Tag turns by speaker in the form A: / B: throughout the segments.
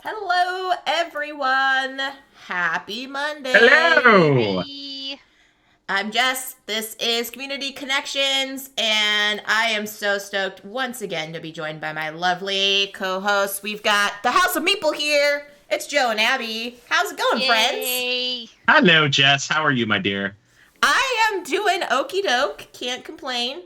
A: Hello, everyone. Happy Monday.
B: Hello.
C: Hey.
A: I'm Jess. This is Community Connections, and I am so stoked once again to be joined by my lovely co-hosts. We've got the House of Meeple here. It's Joe and Abby. How's it going, friends?
C: Yay.
B: Hello, Jess. How are you, my dear?
A: I am doing okie doke. Can't complain.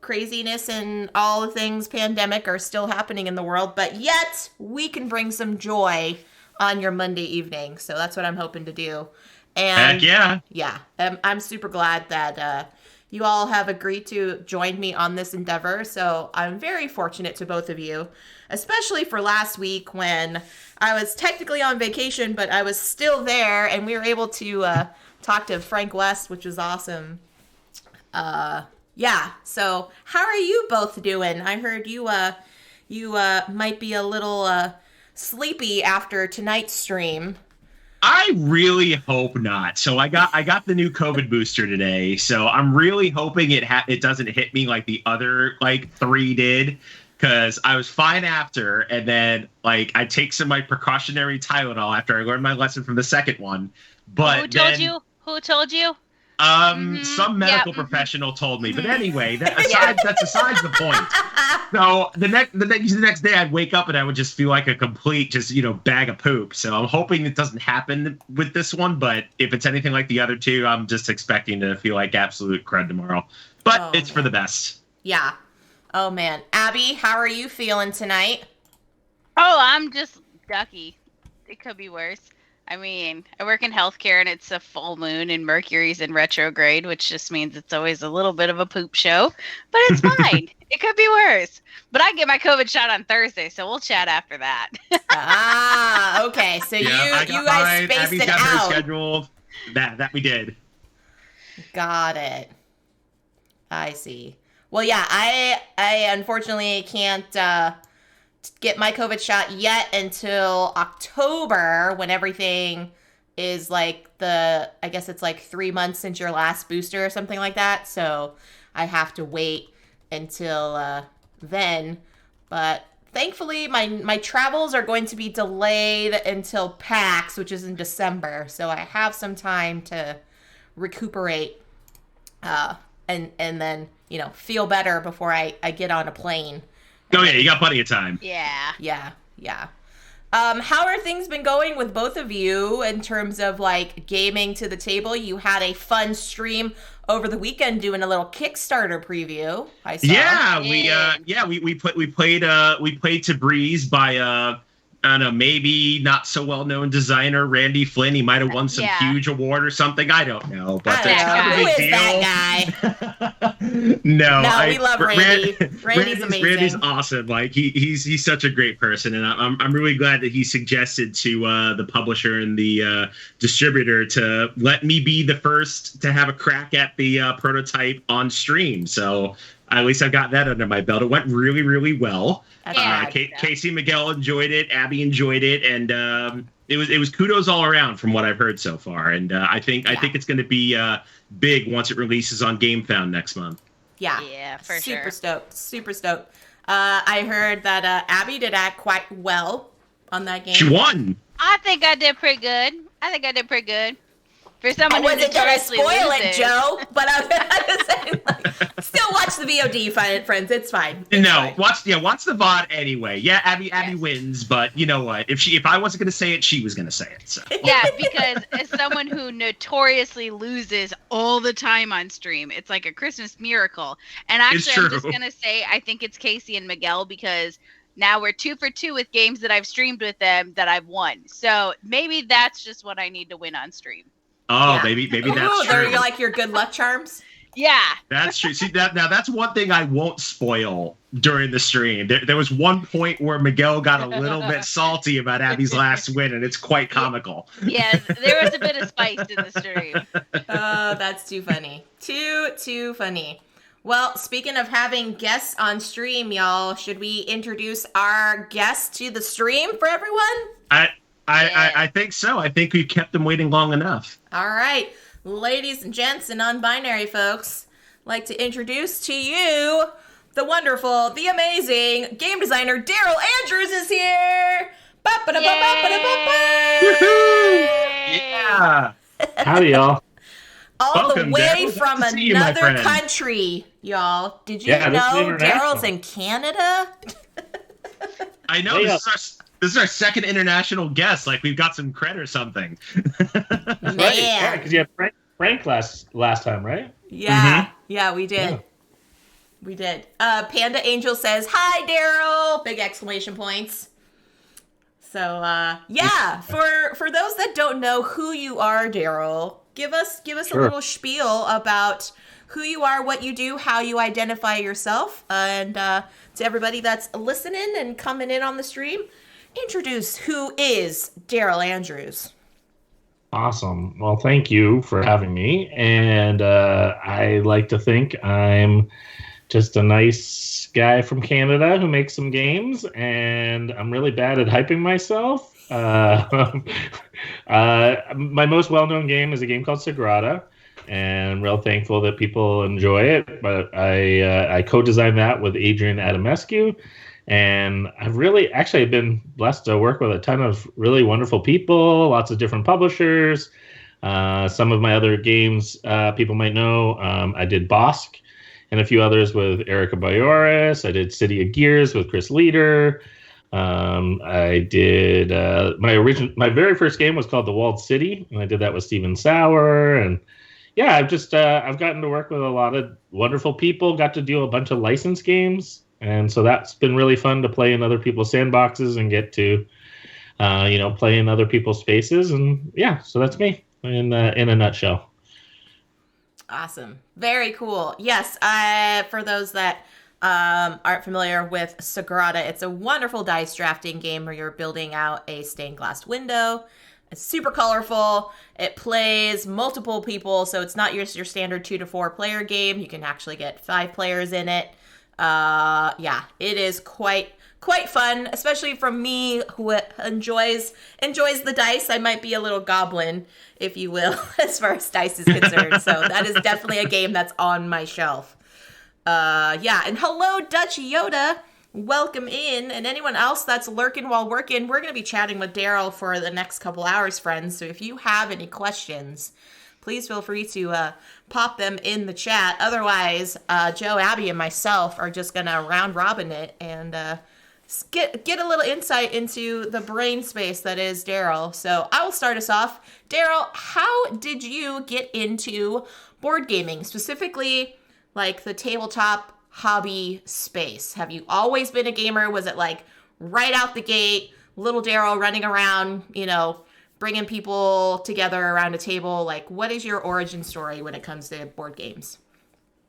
A: Craziness and all the things pandemic are still happening in the world, but yet we can bring some joy on your Monday evening. So that's what I'm hoping to do. And
B: Heck yeah.
A: yeah, I'm super glad that you all have agreed to join me on this endeavor. So I'm very fortunate to both of you, especially for last week when I was technically on vacation, but I was still there and we were able to talk to Frank West, which was awesome. Yeah. So how are you both doing? I heard you might be a little sleepy after tonight's stream.
B: I really hope not. So I got the new COVID booster today. So I'm really hoping it doesn't hit me like the other like 3 did, because I was fine after, and then like I take some like precautionary Tylenol after I learned my lesson from the second one. But
C: Who told you? Who told you?
B: Some medical professional told me, but anyway, that's besides the point. So the next day, I'd wake up and I would just feel like a complete bag of poop. So I'm hoping it doesn't happen with this one, but if it's anything like the other two, I'm just expecting to feel like absolute crud tomorrow. But it's for the best.
A: Yeah. Oh man, Abby, how are you feeling tonight?
C: Oh, I'm just ducky. It could be worse. I mean, I work in healthcare and it's a full moon and Mercury's in retrograde, which just means it's always a little bit of a poop show, but it's fine. It could be worse. But I get my COVID shot on Thursday, so we'll chat after that.
A: Okay. So
B: Yeah,
A: you guys spaced
B: Abby's
A: it
B: got her
A: out.
B: scheduled. That we did.
A: Got it. I see. Well, yeah, I unfortunately can't get my COVID shot yet until October, when everything is like I guess it's like 3 months since your last booster or something like that. So I have to wait until then. But thankfully, my travels are going to be delayed until PAX, which is in December. So I have some time to recuperate and then, feel better before I get on a plane.
B: Oh yeah, you got plenty of time.
C: Yeah.
A: Yeah. How are things been going with both of you in terms of like gaming to the table? You had a fun stream over the weekend doing a little Kickstarter preview. I saw.
B: Yeah, we played Tabriz by I don't know, maybe not so well known designer Randy Flynn. He might have won some huge award or something. I don't know, but
A: I don't know. Who is
B: deal.
A: that guy?
B: No,
A: we love Randy. Randy's amazing.
B: Randy's awesome. Like he's such a great person, and I'm really glad that he suggested to the publisher and the distributor to let me be the first to have a crack at the prototype on stream. So at least I got that under my belt. It went really, really well. Casey Miguel enjoyed it. Abby enjoyed it, and it was kudos all around from what I've heard so far. And I think it's going to be big once it releases on GameFound next month.
C: Yeah, for
A: Super
C: sure.
A: Super stoked. I heard that Abby did act quite well on that game.
B: She won.
C: I think I did pretty good. For someone
A: I
C: who
A: wasn't gonna
C: notoriously
A: spoil it,
C: loses.
A: Joe, but I was saying, like, still watch the VOD, friends. It's fine.
B: Watch the VOD anyway. Yeah, Abby wins, but you know what? If I wasn't gonna say it, she was gonna say it. So.
C: Yeah, because as someone who notoriously loses all the time on stream, it's like a Christmas miracle. And actually, I'm just gonna say I think it's Casey and Miguel, because now we're 2 for 2 with games that I've streamed with them that I've won. So maybe that's just what I need to win on stream.
B: Oh, yeah. maybe that's true.
A: They're like your good luck charms.
C: Yeah,
B: that's true. See now that's one thing I won't spoil during the stream. There was one point where Miguel got a little bit salty about Abby's last win, and it's quite comical.
C: Yeah, there was a bit of spice in the stream.
A: Oh, that's too funny. Too funny. Well, speaking of having guests on stream, y'all, should we introduce our guests to the stream for everyone?
B: I think so. I think we've kept them waiting long enough.
A: All right. Ladies and gents and non-binary folks, I'd like to introduce to you the wonderful, the amazing game designer Daryl Andrews is here.
B: Yeah.
D: Howdy, y'all.
A: All
B: Welcome,
A: the way
B: Daryl.
A: from
B: Good to see you, my
A: another
B: friend.
A: country, y'all. Did you
D: Yeah, this is
A: know
D: international.
A: Daryl's in Canada?
B: I know
D: Yeah.
B: this is our second international guest. Like we've got some cred or something.
D: That's
A: Man.
D: right. Yeah, because you had Frank last time, right?
A: Yeah, yeah, we did.
D: Yeah.
A: We did. Panda Angel says, "Hi, Daryl!" Big exclamation points. So, yeah, for those that don't know who you are, Daryl, give us
D: Sure.
A: a little spiel about who you are, what you do, how you identify yourself, and to everybody that's listening and coming in on the stream, introduce who is Daryl Andrews.
D: Awesome. Well, thank you for having me. And I like to think I'm just a nice guy from Canada who makes some games, and I'm really bad at hyping myself. My most well-known game is a game called Sagrada, and I'm real thankful that people enjoy it. But I co-designed that with Adrian Adamescu, and I've been blessed to work with a ton of really wonderful people, lots of different publishers. Some of my other games people might know. I did Bosk and a few others with Erica Bayoris. I did City of Gears with Chris Leader. I did my very first game was called The Walled City, and I did that with Steven Sauer. And yeah, I've gotten to work with a lot of wonderful people. Got to do a bunch of licensed games, and so that's been really fun to play in other people's sandboxes and get to play in other people's spaces. And yeah, so that's me in a nutshell.
A: Awesome. Very cool. Yes, for those that aren't familiar with Sagrada, it's a wonderful dice drafting game where you're building out a stained glass window. It's super colorful. It plays multiple people, so it's not your standard 2 to 4 player game. You can actually get 5 players in it. Yeah, it is quite fun, especially from me who enjoys the dice. I might be a little goblin, if you will, as far as dice is concerned. So that is definitely a game that's on my shelf. Yeah, and hello, Dutch Yoda. Welcome in. And anyone else that's lurking while working, we're going to be chatting with Daryl for the next couple hours, friends. So if you have any questions, please feel free to pop them in the chat. Otherwise, Joe, Abby, and myself are just going to round robin it and get a little insight into the brain space that is Daryl. So I will start us off. Daryl, how did you get into board gaming, specifically like the tabletop hobby space? Have you always been a gamer? Was it like right out the gate, little Daryl running around, bringing people together around a table? Like, what is your origin story when it comes to board games?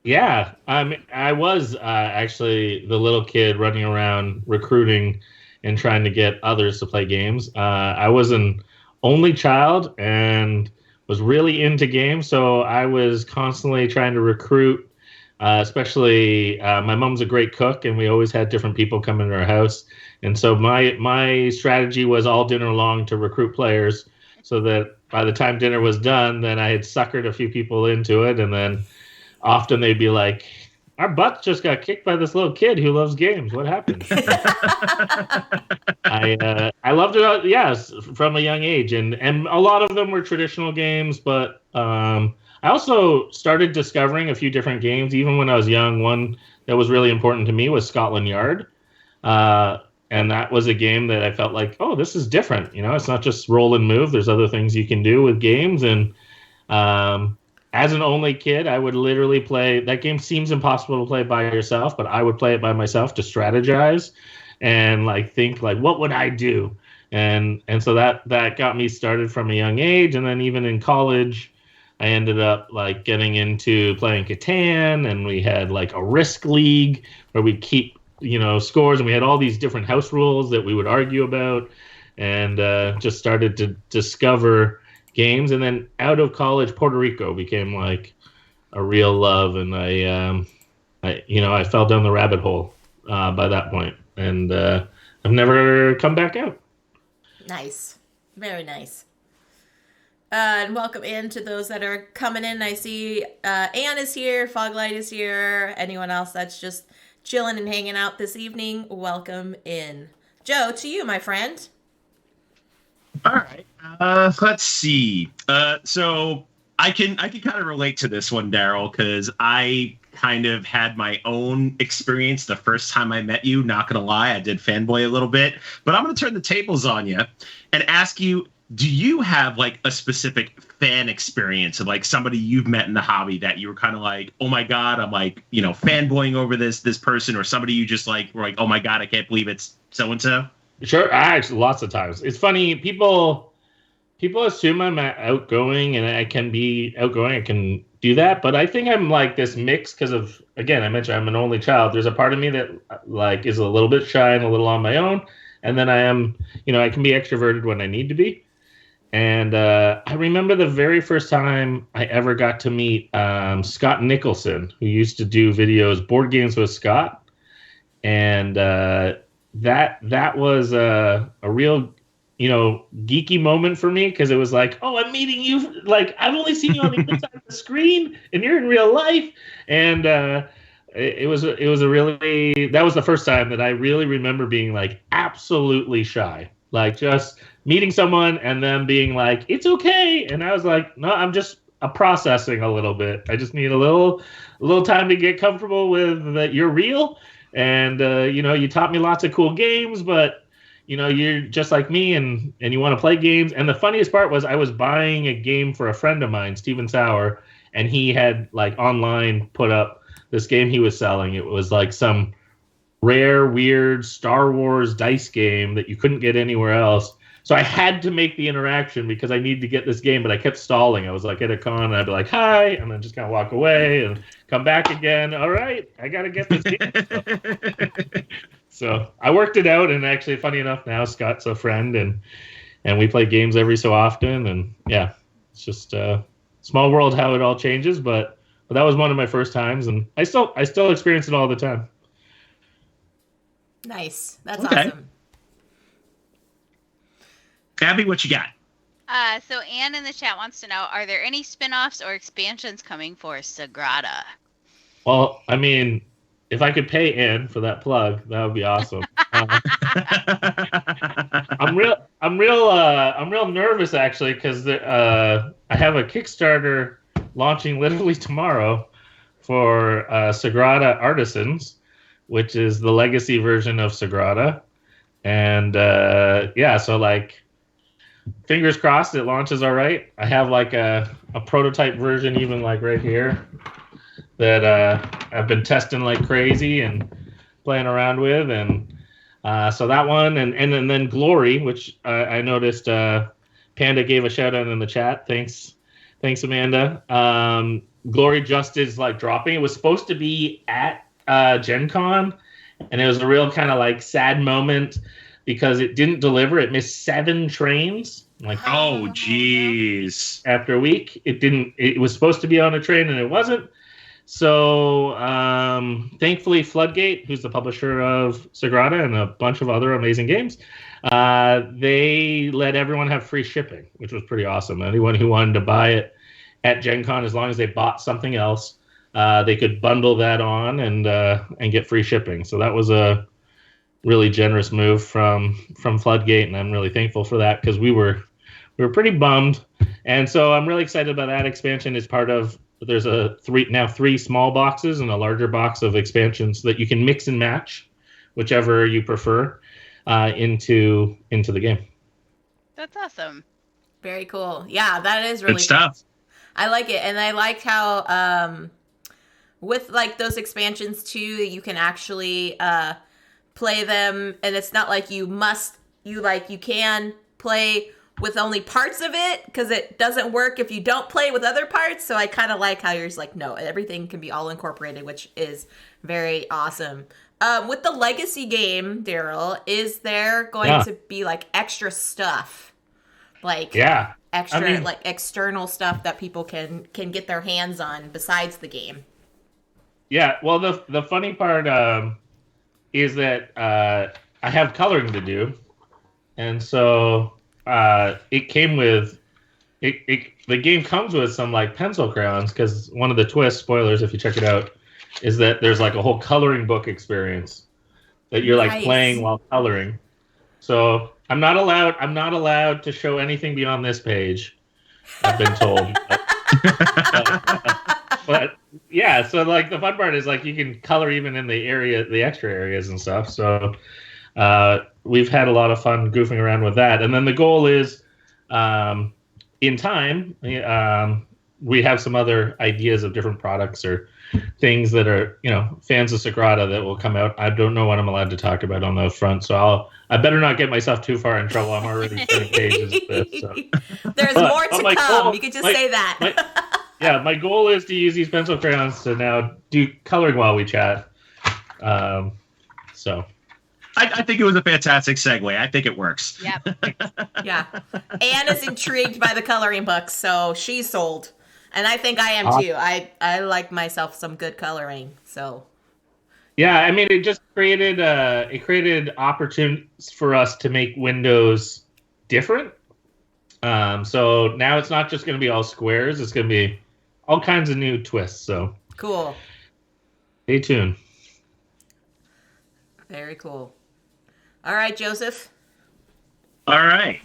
D: Yeah, I was actually the little kid running around recruiting and trying to get others to play games. I was an only child and was really into games, so I was constantly trying to recruit, especially my mom's a great cook, and we always had different people come into our house. And so my strategy was all dinner long to recruit players so that by the time dinner was done, then I had suckered a few people into it, and then often they'd be like, our butts just got kicked by this little kid who loves games. What happened? I loved it, yes, from a young age. And a lot of them were traditional games, but I also started discovering a few different games, even when I was young. One that was really important to me was Scotland Yard. And that was a game that I felt like, oh, this is different. It's not just roll and move. There's other things you can do with games. And as an only kid, I would literally play. That game seems impossible to play by yourself, but I would play it by myself to strategize and think what would I do? And so that got me started from a young age. And then even in college, I ended up getting into playing Catan, and we had a Risk League where we keep scores, and we had all these different house rules that we would argue about, and just started to discover games. And then out of college, Puerto Rico became a real love, and I fell down the rabbit hole by that point, and I've never come back out.
A: Nice, very nice. And welcome in to those that are coming in. I see Anne is here, Foglight is here. Anyone else that's just chilling and hanging out this evening, welcome in. Joe, to you, my friend.
B: All right. Let's see. So I can kind of relate to this one, Daryl, because I kind of had my own experience the first time I met you. Not gonna lie, I did fanboy a little bit, but I'm gonna turn the tables on you and ask you: do you have like a specific fan experience of like somebody you've met in the hobby that you were kind of like, oh my god, I'm like, fanboying over this person, or somebody you just like were like, oh my god, I can't believe it's so and so?
D: Sure, actually, lots of times. It's funny, people assume I'm outgoing, and I can be outgoing. I can do that, but I think I'm like this mix because of, again, I mentioned I'm an only child. There's a part of me that like is a little bit shy and a little on my own, and then I am, I can be extroverted when I need to be. And I remember the very first time I ever got to meet Scott Nicholson, who used to do videos, Board Games with Scott, and that was a real geeky moment for me, because it was like, oh, I'm meeting you, like I've only seen you on the other side of the screen and you're in real life. And it was a really, that was the first time that I really remember being like absolutely shy, like just meeting someone and them being like, it's okay, and I was like, no, I'm just processing a little bit. I just need a little time to get comfortable with that you're real. And you taught me lots of cool games, but you're just like me, and you want to play games. And the funniest part was I was buying a game for a friend of mine, Steven Sauer, and he had like online put up this game he was selling. It was like some rare, weird Star Wars dice game that you couldn't get anywhere else. So I had to make the interaction because I needed to get this game, but I kept stalling. I was like at a con, and I'd be like, hi, and then just kind of walk away and come back again. All right, I got to get this game. So I worked it out, and actually, funny enough, now Scott's a friend, and we play games every so often, and yeah, it's just a small world how it all changes, but that was one of my first times, and I still experience it all the time.
A: Nice. That's awesome.
B: Abby, what you got?
C: So Anne in the chat wants to know, are there any spin-offs or expansions coming for Sagrada?
D: Well, I mean, if I could pay Anne for that plug, that would be awesome. I'm real nervous actually, because I have a Kickstarter launching literally tomorrow for Sagrada Artisans, which is the legacy version of Sagrada, and so like, fingers crossed it launches all right. I have like a prototype version even like right here that I've been testing like crazy and playing around with, and so that one, and then Glory, which I noticed Panda gave a shout out in the chat. Thanks Amanda. Glory just is like dropping. It was supposed to be at Gen Con, and it was a real kind of like sad moment because it didn't deliver. It missed 7 trains. Like,
B: oh geez.
D: After a week, it was supposed to be on a train and it wasn't. So thankfully Floodgate, who's the publisher of Sagrada and a bunch of other amazing games, they let everyone have free shipping, which was pretty awesome. Anyone who wanted to buy it at Gen Con, as long as they bought something else, they could bundle that on and get free shipping. So that was a really generous move from Floodgate, and I'm really thankful for that, because we were pretty bummed. And so I'm really excited about that expansion. As part of, there's three small boxes and a larger box of expansions that you can mix and match, whichever you prefer, into the game.
C: That's awesome.
A: Very cool. Yeah, that is really
B: good stuff.
A: Cool. I like it, and I like how with like those expansions too, you can actually play them, and it's not like you can play with only parts of it, because it doesn't work if you don't play with other parts. So I kind of like how you're just like, no, everything can be all incorporated, which is very awesome. With the legacy game, Daryl, is there going to be like extra stuff, like like external stuff that people can get their hands on besides the game?
D: Yeah, well, the funny part is that I have coloring to do, and so it came with the game comes with some like pencil crayons, because one of the twists, spoilers if you check it out, is that there's like a whole coloring book experience that you're like
A: Nice.
D: playing while coloring. So I'm not allowed to show anything beyond this page, I've been told. But yeah, so like the fun part is like you can color even in the extra areas and stuff. So we've had a lot of fun goofing around with that. And then the goal is in time, we have some other ideas of different products or things that are, fans of Sagrada that will come out. I don't know what I'm allowed to talk about on those fronts, so I better not get myself too far in trouble. I'm already turning pages of this. So.
A: There's more to come.
D: Goal,
A: you could just say that.
D: My goal is to use these pencil crayons to now do coloring while we chat. So.
B: I think it was a fantastic segue. I think it works.
C: Yep.
A: Yeah. Anne is intrigued by the coloring books, so she's sold. And I think I am too. I like myself some good coloring. So
D: yeah, I mean it just created opportunities for us to make windows different. So now it's not just gonna be all squares, it's gonna be all kinds of new twists. So
A: cool.
D: Stay tuned.
A: Very cool. All right, Joseph.
B: All right.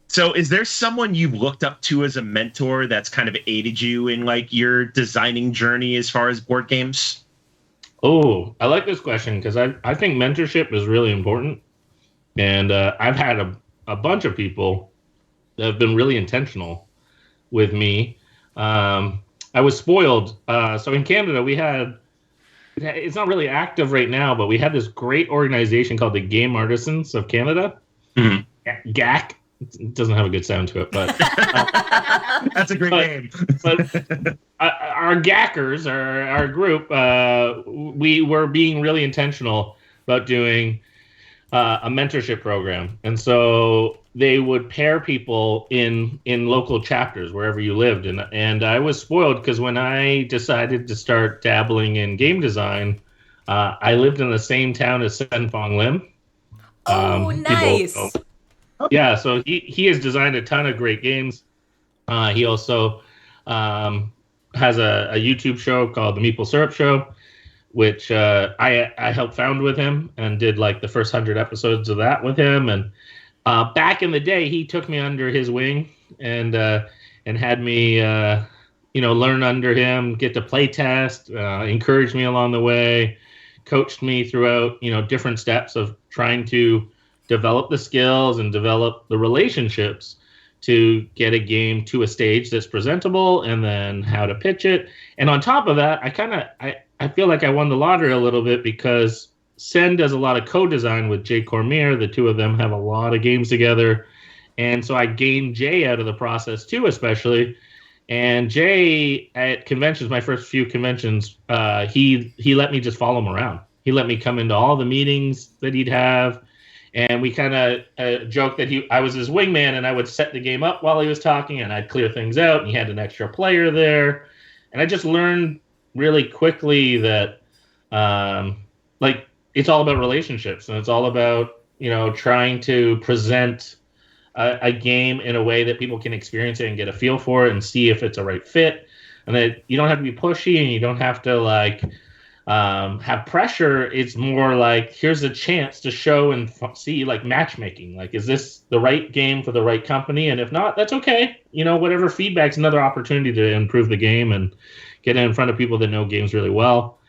B: So is there someone you've looked up to as a mentor that's kind of aided you in like your designing journey as far as board games?
D: Oh, I like this question because I think mentorship is really important. And I've had a bunch of people that have been really intentional with me. I was spoiled. So in Canada, it's not really active right now, but we had this great organization called the Game Artisans of Canada. Mm-hmm. GAC. It doesn't have a good sound to it, but
B: that's a great name.
D: But our GACers, our group, we were being really intentional about doing a mentorship program, and so they would pair people in local chapters wherever you lived, and I was spoiled because when I decided to start dabbling in game design, I lived in the same town as Sen Fong Lim.
A: Oh, nice.
D: Yeah, so he has designed a ton of great games. He also has a YouTube show called The Meeple Syrup Show, which I helped found with him and did like the first 100 episodes of that with him. And back in the day, he took me under his wing and had me learn under him, get to play test, encouraged me along the way, coached me throughout different steps of trying to develop the skills and develop the relationships to get a game to a stage that's presentable, and then how to pitch it. And on top of that, I feel like I won the lottery a little bit because Sen does a lot of co-design with Jay Cormier. The two of them have a lot of games together. And so I gained Jay out of the process too, especially. And Jay at conventions, my first few conventions, he let me just follow him around. He let me come into all the meetings that he'd have. And we kind of joked that I was his wingman, and I would set the game up while he was talking, and I'd clear things out, and he had an extra player there. And I just learned really quickly that, it's all about relationships, and it's all about, trying to present a game in a way that people can experience it and get a feel for it and see if it's a right fit. And that you don't have to be pushy, and you don't have to, have pressure. It's more like, here's a chance to show and see matchmaking. Is this the right game for the right company? And if not, that's okay. Whatever feedback's another opportunity to improve the game and get it in front of people that know games really well.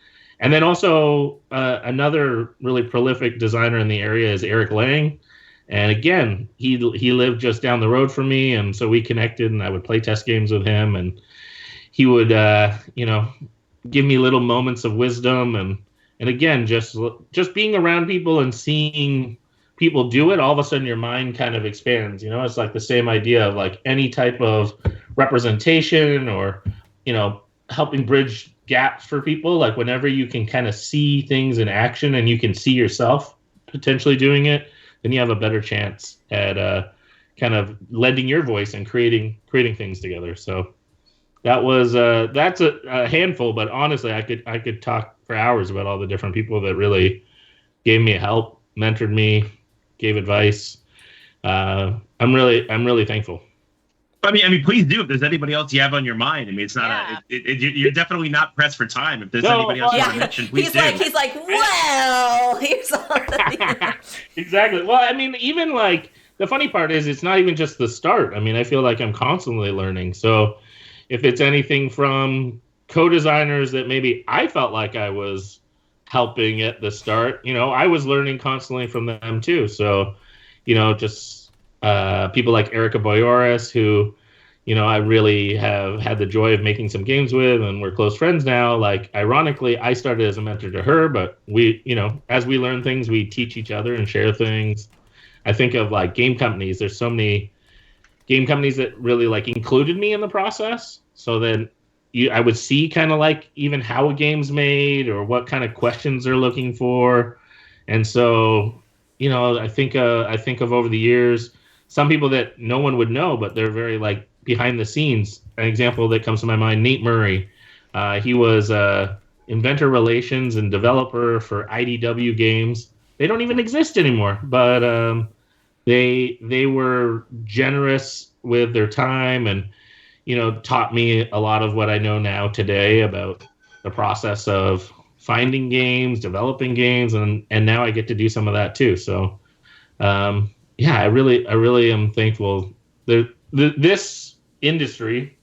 D: And then also another really prolific designer in the area is Eric Lang. And again, he lived just down the road from me. And so we connected, and I would play test games with him, and he would, give me little moments of wisdom, and again, just being around people and seeing people do it, all of a sudden your mind kind of expands. It's like the same idea of any type of representation or helping bridge gaps for people. Whenever you can kind of see things in action and you can see yourself potentially doing it, then you have a better chance at kind of lending your voice and creating things together. So that's a handful, but honestly, I could talk for hours about all the different people that really gave me help, mentored me, gave advice. I'm really thankful.
B: I mean, please do. If there's anybody else you have on your mind, I mean, it's not you're definitely not pressed for time. If there's anybody else you want to mention, please do.
A: He's like, well, here's something.
D: Exactly. Well, I mean, even like the funny part is it's not even just the start. I mean, I feel like I'm constantly learning. So if it's anything from co-designers that maybe I felt like I was helping at the start, I was learning constantly from them too. So, just people like Erica Boyoris, who, I really have had the joy of making some games with, and we're close friends now. Like, ironically, I started as a mentor to her, but we, as we learn things, we teach each other and share things. I think of like game companies. There's so many game companies that really like included me in the process. So then I would see kind of like even how a game's made or what kind of questions they're looking for. And so, I think of over the years, some people that no one would know, but they're very like behind the scenes. An example that comes to my mind, Nate Murray. He was inventor relations and developer for IDW games. They don't even exist anymore, but they were generous with their time and, taught me a lot of what I know now today about the process of finding games, developing games, and now I get to do some of that too. So, I really am thankful. This industry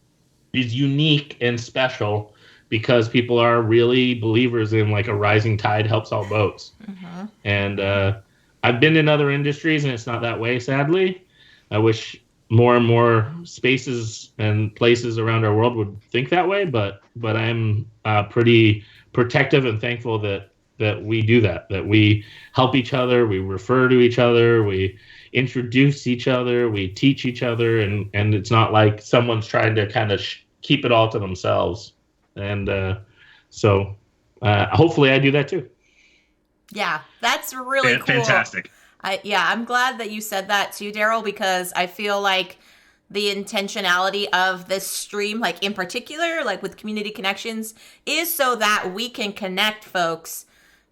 D: is unique and special because people are really believers in like a rising tide helps all boats. Mm-hmm. And I've been in other industries and it's not that way, sadly. I wish more and more spaces and places around our world would think that way, but I'm pretty protective and thankful that we do that we help each other, we refer to each other, we introduce each other, we teach each other, and it's not like someone's trying to kind of keep it all to themselves. And so hopefully I do that too.
A: Yeah, that's really cool.
B: Fantastic.
A: I'm glad that you said that too, Daryl, because I feel like the intentionality of this stream, like in particular, like with community connections, is so that we can connect folks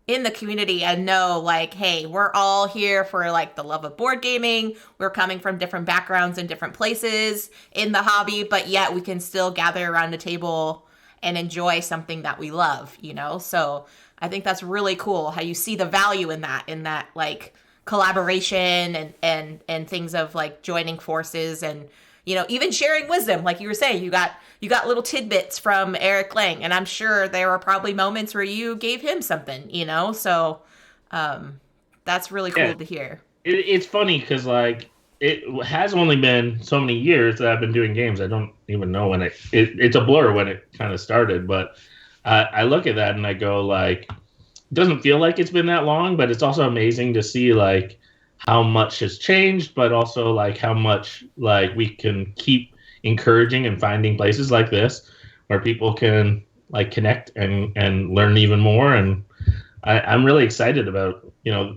A: in the community and know like, hey, we're all here for like the love of board gaming. We're coming from different backgrounds and different places in the hobby, but yet we can still gather around a table and enjoy something that we love, So I think that's really cool how you see the value in that like collaboration and things of like joining forces and even sharing wisdom. Like you were saying, you got little tidbits from Eric Lang, and I'm sure there were probably moments where you gave him something, So that's really cool to hear.
D: It's funny because like it has only been so many years that I've been doing games. I don't even know when it's a blur when it kind of started, but I look at that and I go like, it doesn't feel like it's been that long, but it's also amazing to see like how much has changed, but also like how much like we can keep encouraging and finding places like this where people can like connect and learn even more. And I'm really excited about,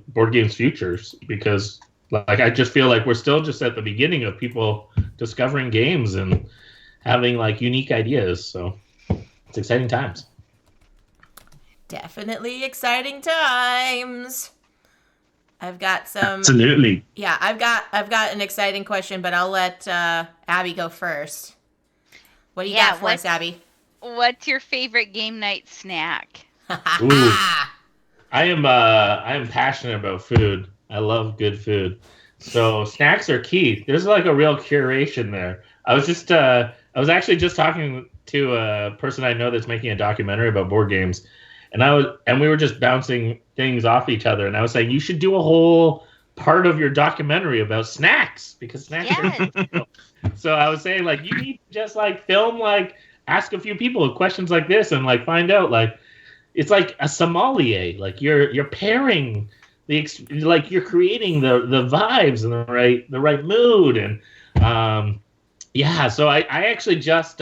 D: board games futures because like I just feel like we're still just at the beginning of people discovering games and having like unique ideas. So it's exciting times.
A: Definitely exciting times. I've got some.
B: Absolutely.
A: Yeah, I've got an exciting question, but I'll let Abby go first. What do you got for us, Abby?
C: What's your favorite game night snack?
D: Ooh. I am passionate about food. I love good food. So snacks are key. There's like a real curation there. I was actually just talking to a person I know that's making a documentary about board games. And we were just bouncing things off each other. And I was saying, you should do a whole part of your documentary about snacks because snacks are So I was saying, like, you need to just like film, like ask a few people questions like this and like find out, like, it's like a sommelier. Like you're pairing like you're creating the vibes and the right mood. And so I actually just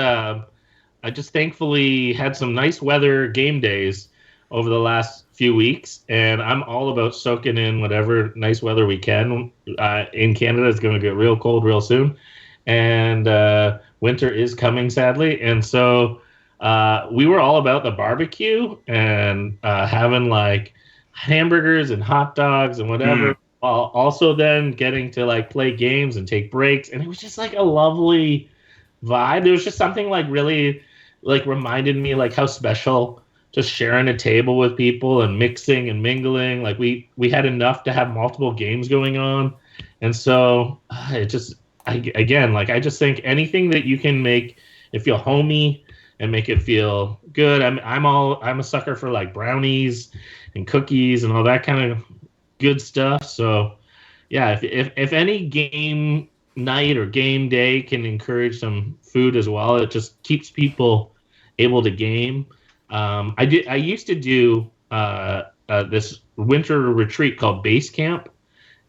D: thankfully had some nice weather game days over the last few weeks, and I'm all about soaking in whatever nice weather we can. In Canada, it's going to get real cold real soon, and winter is coming, sadly. And so we were all about the barbecue and having like hamburgers and hot dogs and whatever, while also then getting to like play games and take breaks. And it was just like a lovely vibe. There was just something like really like reminded me like how special just sharing a table with people and mixing and mingling. Like we had enough to have multiple games going on, and so I just think anything that you can make it feel homey and make it feel good. I'm a sucker for like brownies and cookies and all that kind of good stuff. So yeah, if any game night or game day can encourage some food as well, it just keeps people able to game. I used to do this winter retreat called Base Camp,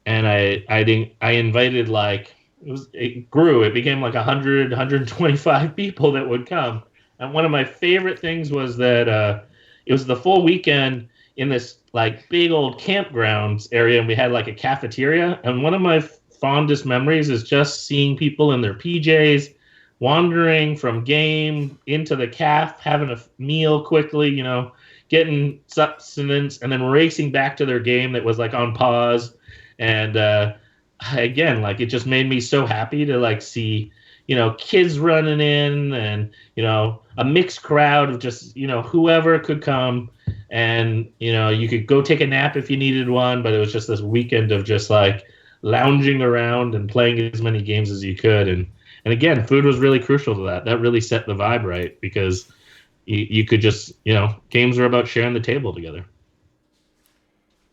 D: and I invited like it grew. It became like 100, 125 people that would come. And one of my favorite things was that it was the full weekend in this like big old campgrounds area, and we had like a cafeteria. And one of my fondest memories is just seeing people in their PJs wandering from game into the caf, having a meal quickly, you know, getting sustenance, and then racing back to their game that was like on pause. And again, like it just made me so happy to like see, you know, kids running in and, you know, a mixed crowd of just, you know, whoever could come. And, you know, you could go take a nap if you needed one, but it was just this weekend of just like lounging around and playing as many games as you could. And again, food was really crucial to that. That really set the vibe right, because you could just, you know, games are about sharing the table together.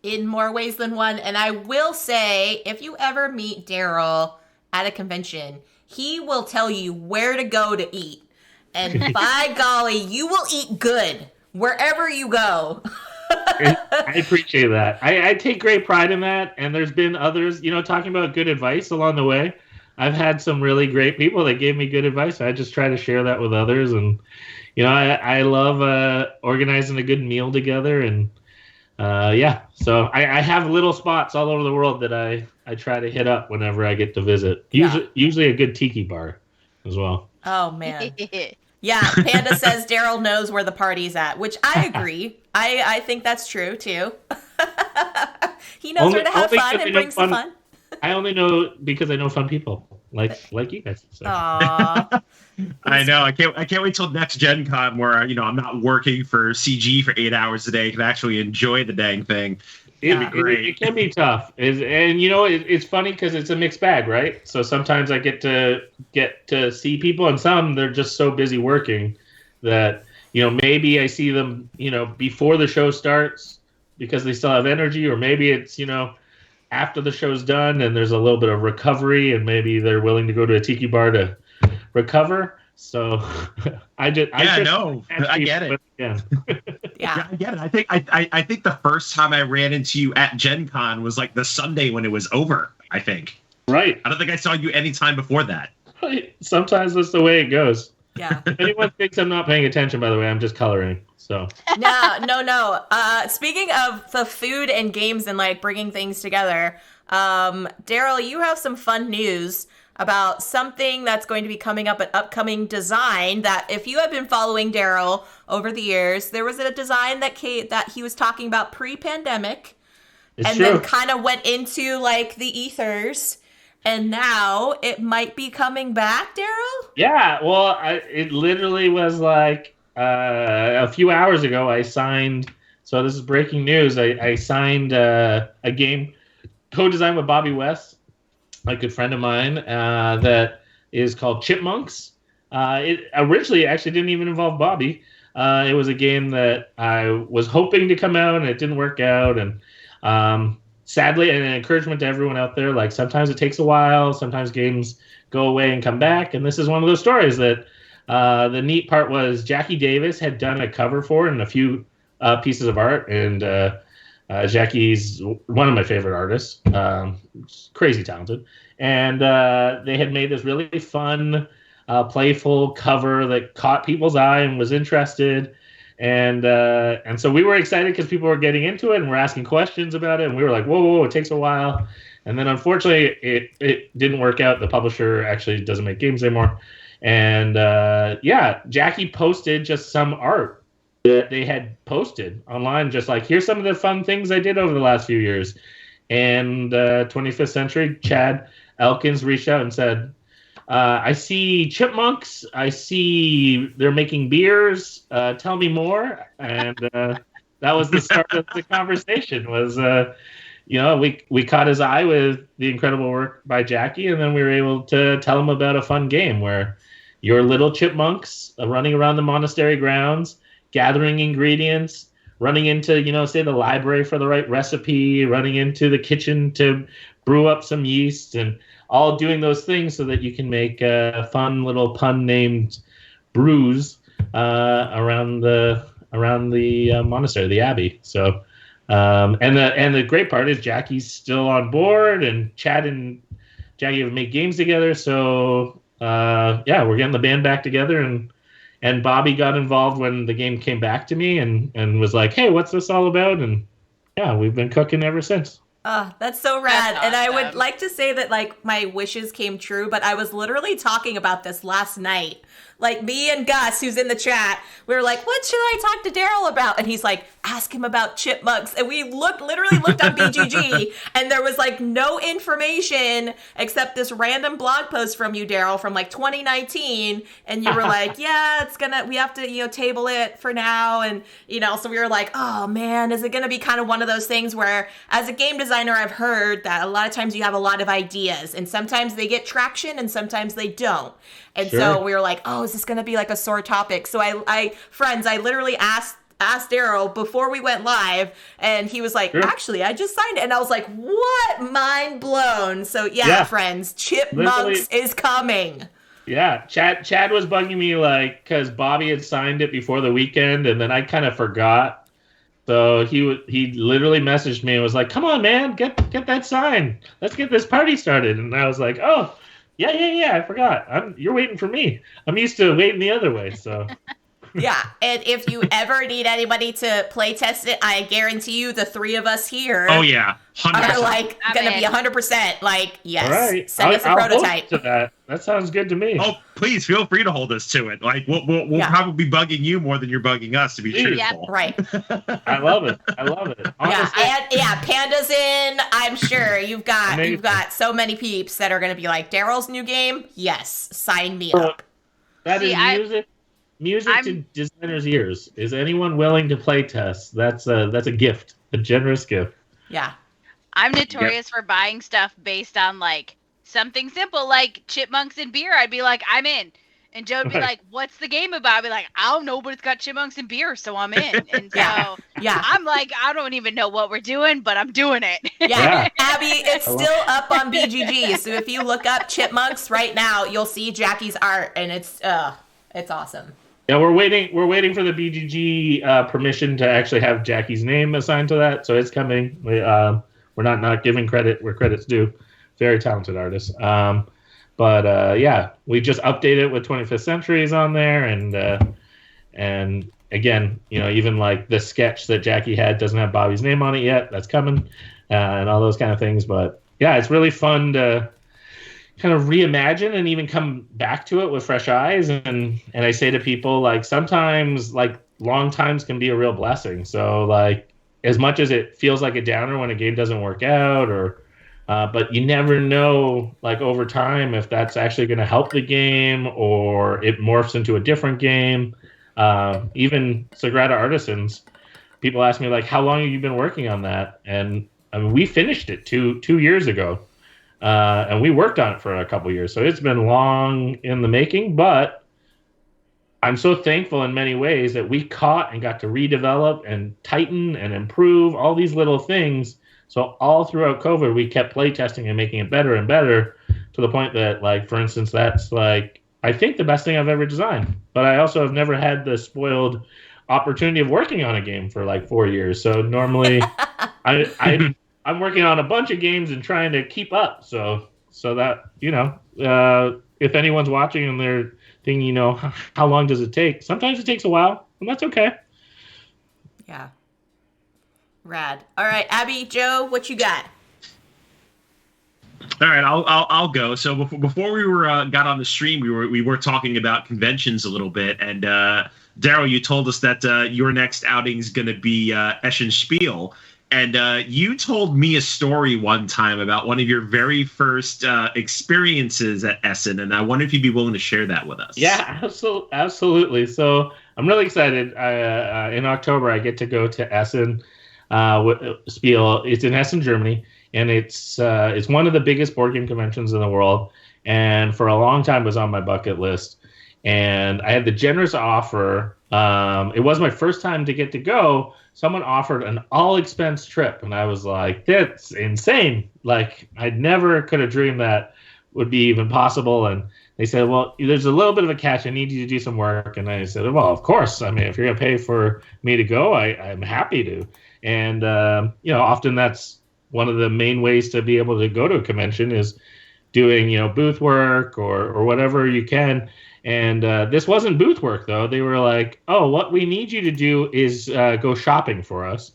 A: In more ways than one. And I will say, if you ever meet Daryl at a convention, he will tell you where to go to eat. And by golly, you will eat good wherever you go.
D: I appreciate that. I take great pride in that. And there's been others, you know, talking about good advice along the way. I've had some really great people that gave me good advice. I just try to share that with others. And, you know, I love organizing a good meal together. And yeah, so I have little spots all over the world that I try to hit up whenever I get to visit. Usually a good tiki bar as well.
A: Oh, man. Yeah, Panda says Daryl knows where the party's at, which I agree. I think that's true, too. He knows where to have fun and brings the fun.
D: I only know because I know fun people like you guys. So.
A: Aww.
B: I know. I can't wait till next Gen Con where, you know, I'm not working for CG for 8 hours a day. Can actually enjoy the dang thing.
D: It can be tough. And you know, it's funny because it's a mixed bag, right? So sometimes I get to see people, and some they're just so busy working that, you know, maybe I see them, you know, before the show starts because they still have energy, or maybe it's, you know, after the show's done and there's a little bit of recovery and maybe they're willing to go to a tiki bar to recover. So I get it. Yeah.
A: Yeah,
B: I get it. I think the first time I ran into you at Gen Con was like the Sunday when it was over, I think.
D: Right.
B: I don't think I saw you any time before that.
D: Sometimes that's the way it goes.
A: Yeah.
D: If anyone thinks I'm not paying attention, by the way, I'm just coloring. So
A: No. Speaking of the food and games and like bringing things together, Daryl, you have some fun news about something that's going to be coming up at Upcoming Design. That if you have been following Daryl over the years, there was a design that he was talking about pre-pandemic, then kind of went into like the ethers. And now it might be coming back, Daryl?
D: Yeah, well, it literally was like a few hours ago I signed, so this is breaking news, I signed a game co-designed with Bobby West, a good friend of mine, that is called Chipmunks. It originally actually didn't even involve Bobby. It was a game that I was hoping to come out and it didn't work out. And sadly, and an encouragement to everyone out there, like sometimes it takes a while, sometimes games go away and come back. And this is one of those stories that the neat part was Jackie Davis had done a cover for and a few pieces of art. And Jackie's one of my favorite artists, crazy talented. And they had made this really fun, playful cover that caught people's eye and was interested. And so we were excited because people were getting into it and were asking questions about it. And we were like, whoa, it takes a while. And then unfortunately, it didn't work out. The publisher actually doesn't make games anymore. And Jackie posted just some art that they had posted online, just like, here's some of the fun things I did over the last few years. And 25th Century, Chad Elkins reached out and said, I see chipmunks. I see they're making beers. Tell me more. And that was the start of the conversation. Was we caught his eye with the incredible work by Jackie, and then we were able to tell him about a fun game where your little chipmunks running around the monastery grounds, gathering ingredients, running into, say, the library for the right recipe, running into the kitchen to brew up some yeast, and all doing those things so that you can make fun little pun-named brews around the monastery, the abbey. So, and the great part is Jackie's still on board, and Chad and Jackie have made games together. So, we're getting the band back together, and Bobby got involved when the game came back to me and was like, hey, what's this all about? And yeah, we've been cooking ever since.
A: Oh, that's so rad.
C: That's
A: And I would
C: awesome.
A: like to say that, like, my wishes came true, but I was literally talking about this last night. Like, me and Gus, who's in the chat, we were like, what should I talk to Daryl about? And he's like, ask him about chipmunks. And we literally looked on BGG, and there was, like, no information except this random blog post from you, Daryl, from, like, 2019. And you were like, yeah, we have to, table it for now. And, so we were like, oh, man, is it going to be kind of one of those things where, as a game designer, I've heard that a lot of times you have a lot of ideas, and sometimes they get traction and sometimes they don't. And so we were like, oh, is this going to be like a sore topic? So I literally asked Daryl before we went live, and he was like, actually, I just signed it. And I was like, what? Mind blown. So yeah. Friends, Chipmunks is coming.
D: Yeah, Chad was bugging me, like, because Bobby had signed it before the weekend, and then I kind of forgot. So he literally messaged me and was like, come on, man, get that signed. Let's get this party started. And I was like, oh, yeah, I forgot. You're waiting for me. I'm used to waiting the other way, so.
A: Yeah, and if you ever need anybody to play test it, I guarantee you the three of us here
B: Oh, yeah. 100%.
A: are, like, going to be 100%, like, yes.
D: All right.
A: Send us a prototype.
D: To that. That sounds good to me.
B: Oh, please feel free to hold us to it. Like, we'll probably be bugging you more than you're bugging us, to be truthful.
A: Yeah, right.
D: I love it. Honestly,
A: Panda's in. I'm sure you've got so many peeps that are going to be like, Daryl's new game? Yes, sign me up.
D: That is music to designers' ears. Is anyone willing to play test? That's a gift, a generous gift.
A: Yeah.
C: I'm notorious for buying stuff based on, like, something simple, like chipmunks and beer. I'd be like, I'm in. And Joe would be like, what's the game about? I'd be like, I don't know, but it's got chipmunks and beer, so I'm in. And so I'm like, I don't even know what we're doing, but I'm doing it.
A: Yeah. Abby, it's still up on BGG. So if you look up chipmunks right now, you'll see Jackie's art, and it's awesome.
D: Yeah, we're waiting for the BGG permission to actually have Jackie's name assigned to that. So it's coming. We're not giving credit where credit's due. Very talented artist. But we just updated it with 25th Centuries on there, and again, even like the sketch that Jackie had doesn't have Bobby's name on it yet. That's coming, and all those kind of things. But yeah, it's really fun to kind of reimagine and even come back to it with fresh eyes. And I say to people, like, sometimes, like, long times can be a real blessing. So, like, as much as it feels like a downer when a game doesn't work out, but you never know, like, over time, if that's actually going to help the game or it morphs into a different game. Even Sagrada Artisans, people ask me, like, how long have you been working on that? And I mean, we finished it two years ago. And we worked on it for a couple years. So it's been long in the making, but I'm so thankful in many ways that we caught and got to redevelop and tighten and improve all these little things. So all throughout COVID, we kept playtesting and making it better and better to the point that, like, for instance, that's, like, I think the best thing I've ever designed. But I also have never had the spoiled opportunity of working on a game for, like, 4 years. So normally I'm working on a bunch of games and trying to keep up. So that, if anyone's watching and they're thinking, how long does it take? Sometimes it takes a while, and that's okay.
A: Yeah. Rad. All right, Abby, Joe, what you got?
B: All right, I'll go. So before we got on the stream, we were talking about conventions a little bit, and Daryl, you told us that your next outing is going to be Eschen Spiel. And you told me a story one time about one of your very first experiences at Essen, and I wonder if you'd be willing to share that with us.
D: Yeah, absolutely. So I'm really excited. In October, I get to go to Essen Spiel. It's in Essen, Germany, and it's one of the biggest board game conventions in the world. And for a long time, it was on my bucket list. And I had the generous offer. It was my first time to get to go. Someone offered an all-expense trip, and I was like, "That's insane! Like, I never could have dreamed that would be even possible." And they said, "Well, there's a little bit of a catch. I need you to do some work." And I said, "Well, of course. I mean, if you're gonna pay for me to go, I'm happy to." And often that's one of the main ways to be able to go to a convention is doing booth work or whatever you can. And this wasn't booth work, though. They were like, "Oh, what we need you to do is go shopping for us.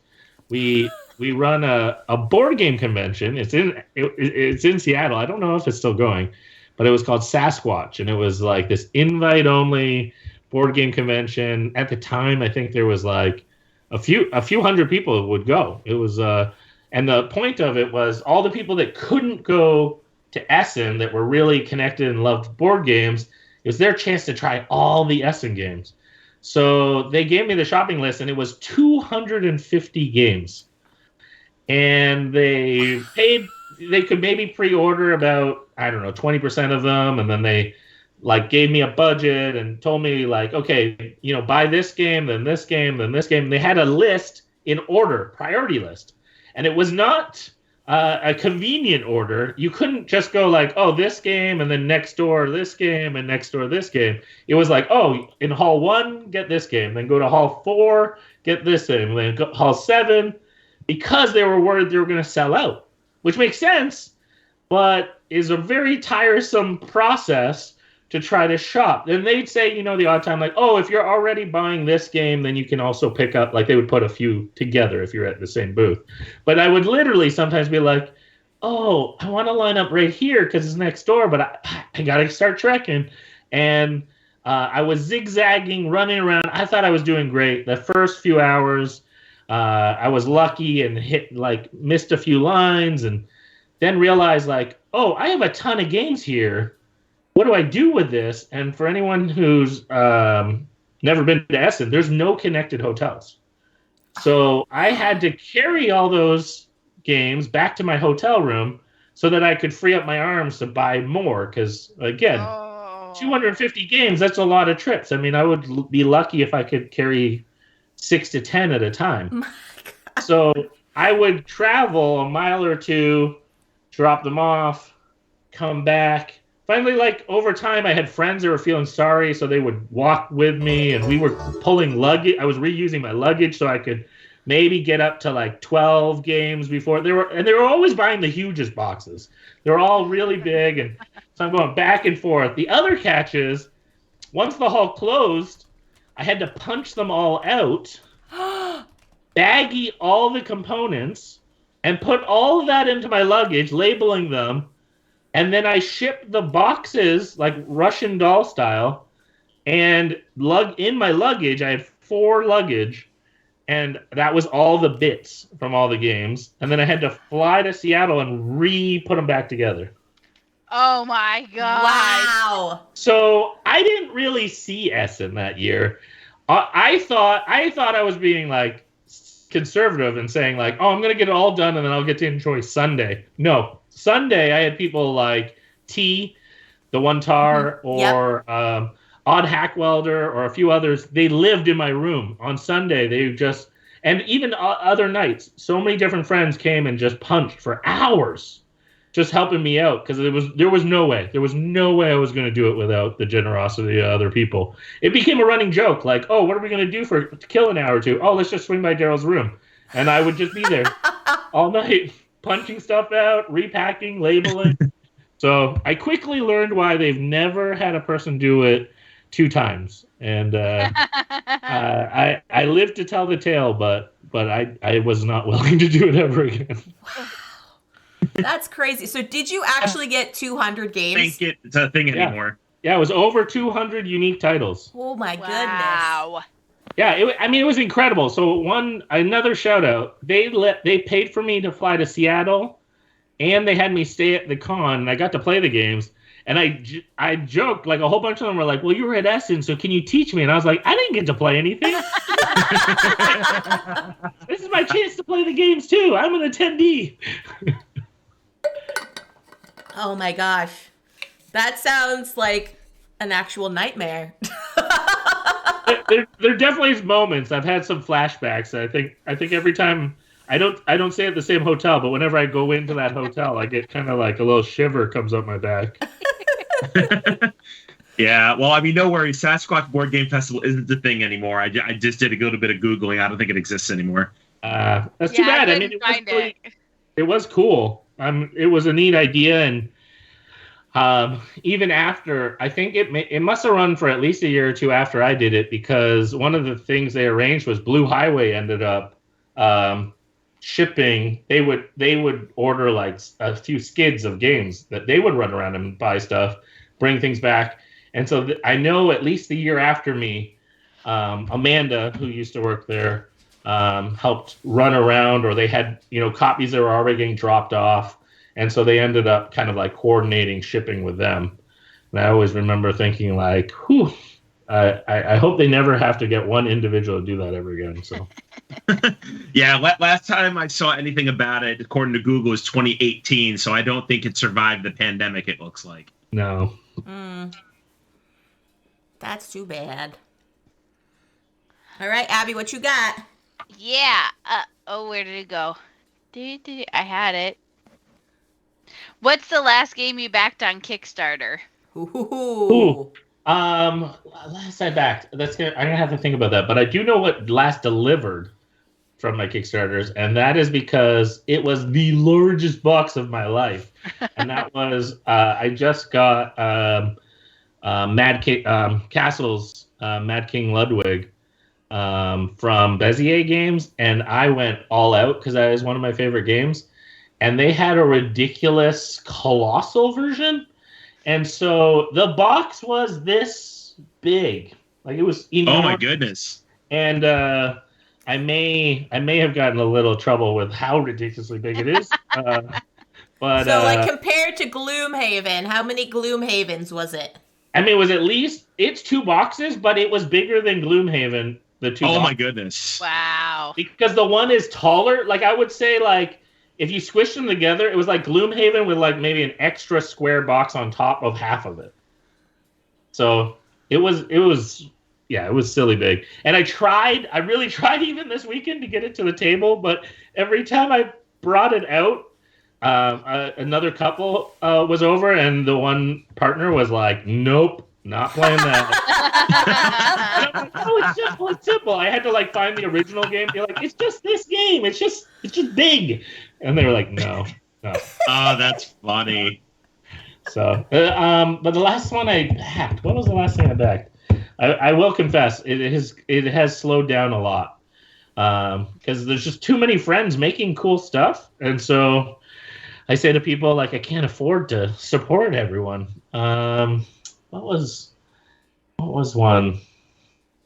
D: We run a board game convention. It's in Seattle. I don't know if it's still going, but it was called Sasquatch, and it was like this invite-only board game convention. At the time, I think there was like a few hundred people would go. It was and the point of it was all the people that couldn't go to Essen that were really connected and loved board games. It was their chance to try all the Essen games. So they gave me the shopping list, and it was 250 games. And they could maybe pre-order about, 20% of them. And then they gave me a budget and told me okay, buy this game, then this game, then this game. And they had a list in order, priority list. And it was not a convenient order. You couldn't just go this game and then next door this game and next door this game. It was in hall 1 get this game, then go to hall 4 get this game, then go hall 7, because they were worried they were going to sell out, which makes sense, but is a very tiresome process to try to shop. Then they'd say, the odd time, if you're already buying this game, then you can also pick up, they would put a few together if you're at the same booth. But I would literally sometimes be like, oh, I want to line up right here because it's next door, but I got to start trekking. And I was zigzagging, running around. I thought I was doing great. The first few hours, I was lucky and missed a few lines, and then realized I have a ton of games here. What do I do with this? And for anyone who's never been to Essen, there's no connected hotels. So I had to carry all those games back to my hotel room so that I could free up my arms to buy more. Because, again, 250 games, that's a lot of trips. I mean, I would be lucky if I could carry 6 to 10 at a time. So I would travel a mile or two, drop them off, come back. Finally, over time, I had friends that were feeling sorry, so they would walk with me, and we were pulling luggage. I was reusing my luggage so I could maybe get up to 12 games before they were always buying the hugest boxes. They were all really big, and so I'm going back and forth. The other catch is, once the hall closed, I had to punch them all out, baggie all the components, and put all of that into my luggage, labeling them. And then I shipped the boxes Russian doll style, and in my luggage, I had 4 luggage, and that was all the bits from all the games. And then I had to fly to Seattle and put them back together.
C: Oh my God!
A: Wow.
D: So I didn't really see Essen that year. I thought I was being conservative and saying I'm going to get it all done and then I'll get to enjoy Sunday. No. Sunday, I had people like T, the One Tar, or Odd Hack Welder, or a few others. They lived in my room. On Sunday, and even other nights, so many different friends came and just punched for hours, just helping me out, because there was no way I was going to do it without the generosity of other people. It became a running joke, what are we going to do to kill an hour or two? Oh, let's just swing by Daryl's room. And I would just be there all night, punching stuff out, repacking, labeling. So I quickly learned why they've never had a person do it 2 times. And I lived to tell the tale, but I was not willing to do it ever again.
A: Wow. That's crazy. So did you actually get 200 games?
B: I don't think it's a thing anymore.
D: Yeah, it was over 200 unique titles.
A: Oh my goodness.
C: Wow.
D: Yeah, it was incredible. So another shout out. They paid for me to fly to Seattle, and they had me stay at the con, and I got to play the games. And I joked, like a whole bunch of them were like, "Well, you were at Essen, so can you teach me?" And I was like, "I didn't get to play anything. This is my chance to play the games too. I'm an attendee."
A: Oh my gosh, that sounds like an actual nightmare.
D: There definitely is moments. I've had some flashbacks. I think every time I don't stay at the same hotel, but whenever I go into that hotel, I get kind of like a little shiver comes up my back.
B: Yeah, well, I mean, no worries. Sasquatch Board Game Festival isn't the thing anymore. I just did a little bit of Googling. I don't think it exists anymore.
D: That's too bad. I mean, it was cool. It was a neat idea, and even after, I think it must have run for at least a year or two after I did it, because one of the things they arranged was Blue Highway ended up shipping. They would order like a few skids of games that they would run around and buy stuff, bring things back. And so I know at least the year after me, Amanda, who used to work there, helped run around, or they had copies that were already getting dropped off. And so they ended up kind of like coordinating shipping with them. And I always remember thinking like, whew, I hope they never have to get one individual to do that ever again. So,
B: yeah, last time I saw anything about it, according to Google, was 2018. So I don't think it survived the pandemic, it looks like.
D: No.
A: That's too bad. All right, Abby, what you got?
C: Yeah. Where did it go? I had it. What's the last game you backed on Kickstarter?
A: Ooh.
D: Last I backed. I'm gonna have to think about that. But I do know what last delivered from my Kickstarters, and that is because it was the largest box of my life, and that was I just got Castle's Mad King Ludwig from Bezier Games, and I went all out because that is one of my favorite games. And they had a ridiculous colossal version. And so the box was this big. Like, it was enormous.
B: Oh my goodness.
D: And I may have gotten a little trouble with how ridiculously big it is. But
A: so, like, compared to Gloomhaven, how many Gloomhavens was it?
D: I mean, it was it's 2 boxes, but it was bigger than Gloomhaven, the 2 boxes.
B: Oh my goodness.
C: Wow.
D: Because the one is taller. Like, I would say, like, if you squished them together, it was like Gloomhaven with like maybe an extra square box on top of half of it. So it was silly big. And I really tried even this weekend to get it to the table, but every time I brought it out, another couple was over, and the one partner was like, "Nope, not playing that." And I'm like, "Oh, it's simple. I had to like find the original game. They're like, "It's just this game. It's just big." And they were like, no.
B: Oh, that's funny.
D: So, but the last one I backed, what was the last thing I backed? I will confess, it has slowed down a lot. Because there's just too many friends making cool stuff. And so I say to people, like, I can't afford to support everyone. What was one?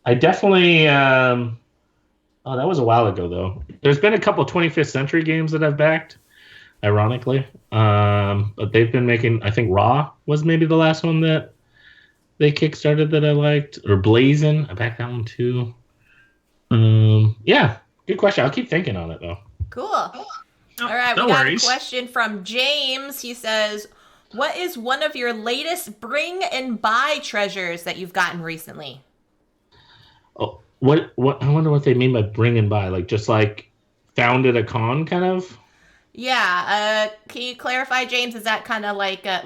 D: I definitely... Oh, that was a while ago, though. There's been a couple 25th Century games that I've backed, ironically. But they've been making, I think Raw was maybe the last one that they kickstarted that I liked. Or Blazin', I backed that one too. Yeah, good question. I'll keep thinking on it, though.
A: Cool. All right, we got a question from James. He says, what is one of your latest bring and buy treasures that you've gotten recently?
D: Oh. What I wonder what they mean by bring and buy, like just like found at a con kind of.
A: Yeah, can you clarify, James? Is that kind of like a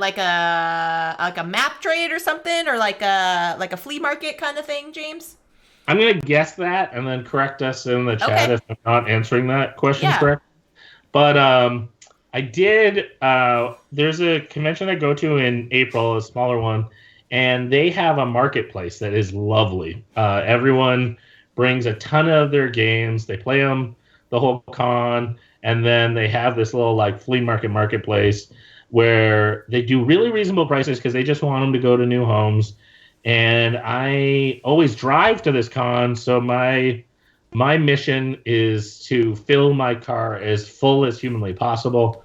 A: map trade or something, or like a flea market kind of thing, James?
D: I'm gonna guess that, and then correct us in the chat if I'm not answering that question correct. But I did. There's a convention I go to in April, a smaller one. And they have a marketplace that is lovely. Everyone brings a ton of their games. They play them the whole con. And then they have this little like flea marketplace where they do really reasonable prices because they just want them to go to new homes. and I always drive to this con. So my mission is to fill my car as full as humanly possible,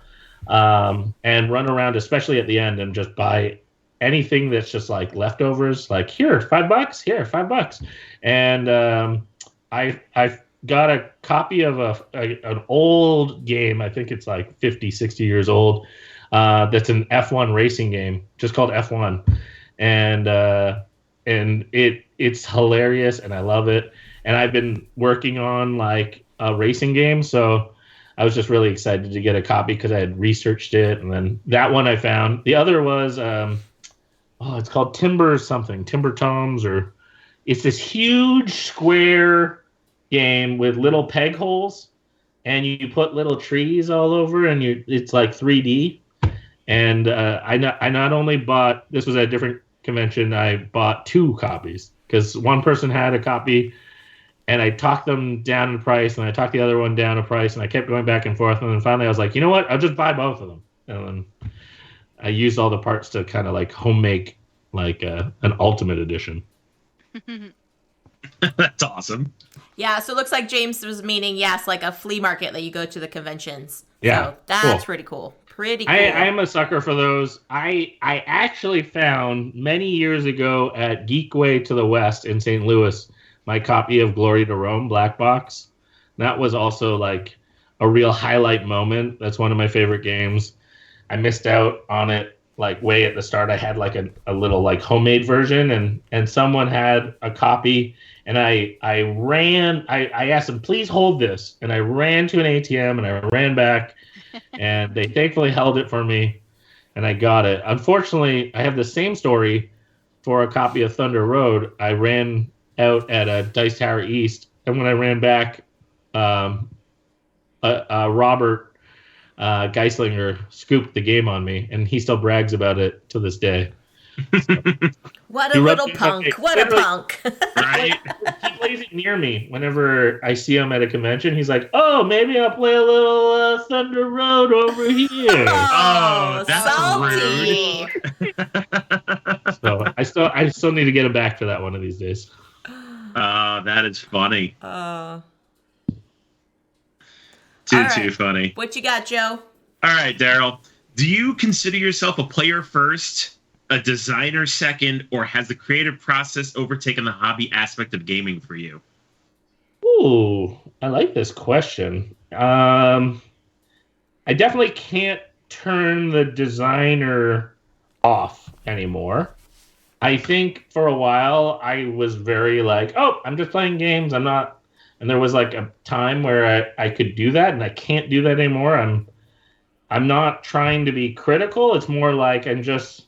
D: and run around, especially at the end, and just buy anything that's just like leftovers. Like, here, $5. Here, $5. And I got a copy of an old game. I think it's like 50, 60 years old. That's an F1 racing game, just called F1, and it's hilarious, and I love it. And I've been working on like a racing game, so I was just really excited to get a copy because I had researched it, and then that one I found. The other was it's called Timber Tomes, or it's this huge square game with little peg holes, and you put little trees all over, and it's like 3D. And I not only bought, this was at a different convention, I bought 2 copies because one person had a copy, and I talked them down in price, and I talked the other one down in price, and I kept going back and forth, and then finally I was like, you know what, I'll just buy both of them. And then I used all the parts to kind of like home make like an ultimate edition.
B: That's awesome.
A: Yeah, so it looks like James was meaning, yes, like a flea market that you go to the conventions.
D: Yeah,
A: so that's pretty cool. Pretty cool.
D: I am a sucker for those. I actually found many years ago at Geekway to the West in St. Louis my copy of Glory to Rome Black Box. That was also like a real highlight moment. That's one of my favorite games. I missed out on it like way at the start. I had like a little like homemade version, and someone had a copy, and I asked them, please hold this, and I ran to an ATM and I ran back, and they thankfully held it for me, and I got it. Unfortunately, I have the same story for a copy of Thunder Road. I ran out at a Dice Tower East, and when I ran back, Robert Geislinger scooped the game on me, and he still brags about it to this day. So,
A: what a little punk! What a punk!
B: Right?
D: He plays it near me whenever I see him at a convention. He's like, "Oh, maybe I'll play a little Thunder Road over here."
B: Oh, that's
A: salty.
B: rude.
D: So I still need to get him back for that one of these days.
B: That is funny. Too funny.
A: What you got, Joe?
B: All right, Daryl. Do you consider yourself a player first, a designer second, or has the creative process overtaken the hobby aspect of gaming for you?
D: Ooh, I like this question. I definitely can't turn the designer off anymore. I think for a while I was very like, oh, I'm just playing games. I'm not. And there was like a time where I could do that, and I can't do that anymore. I'm not trying to be critical. It's more like I'm just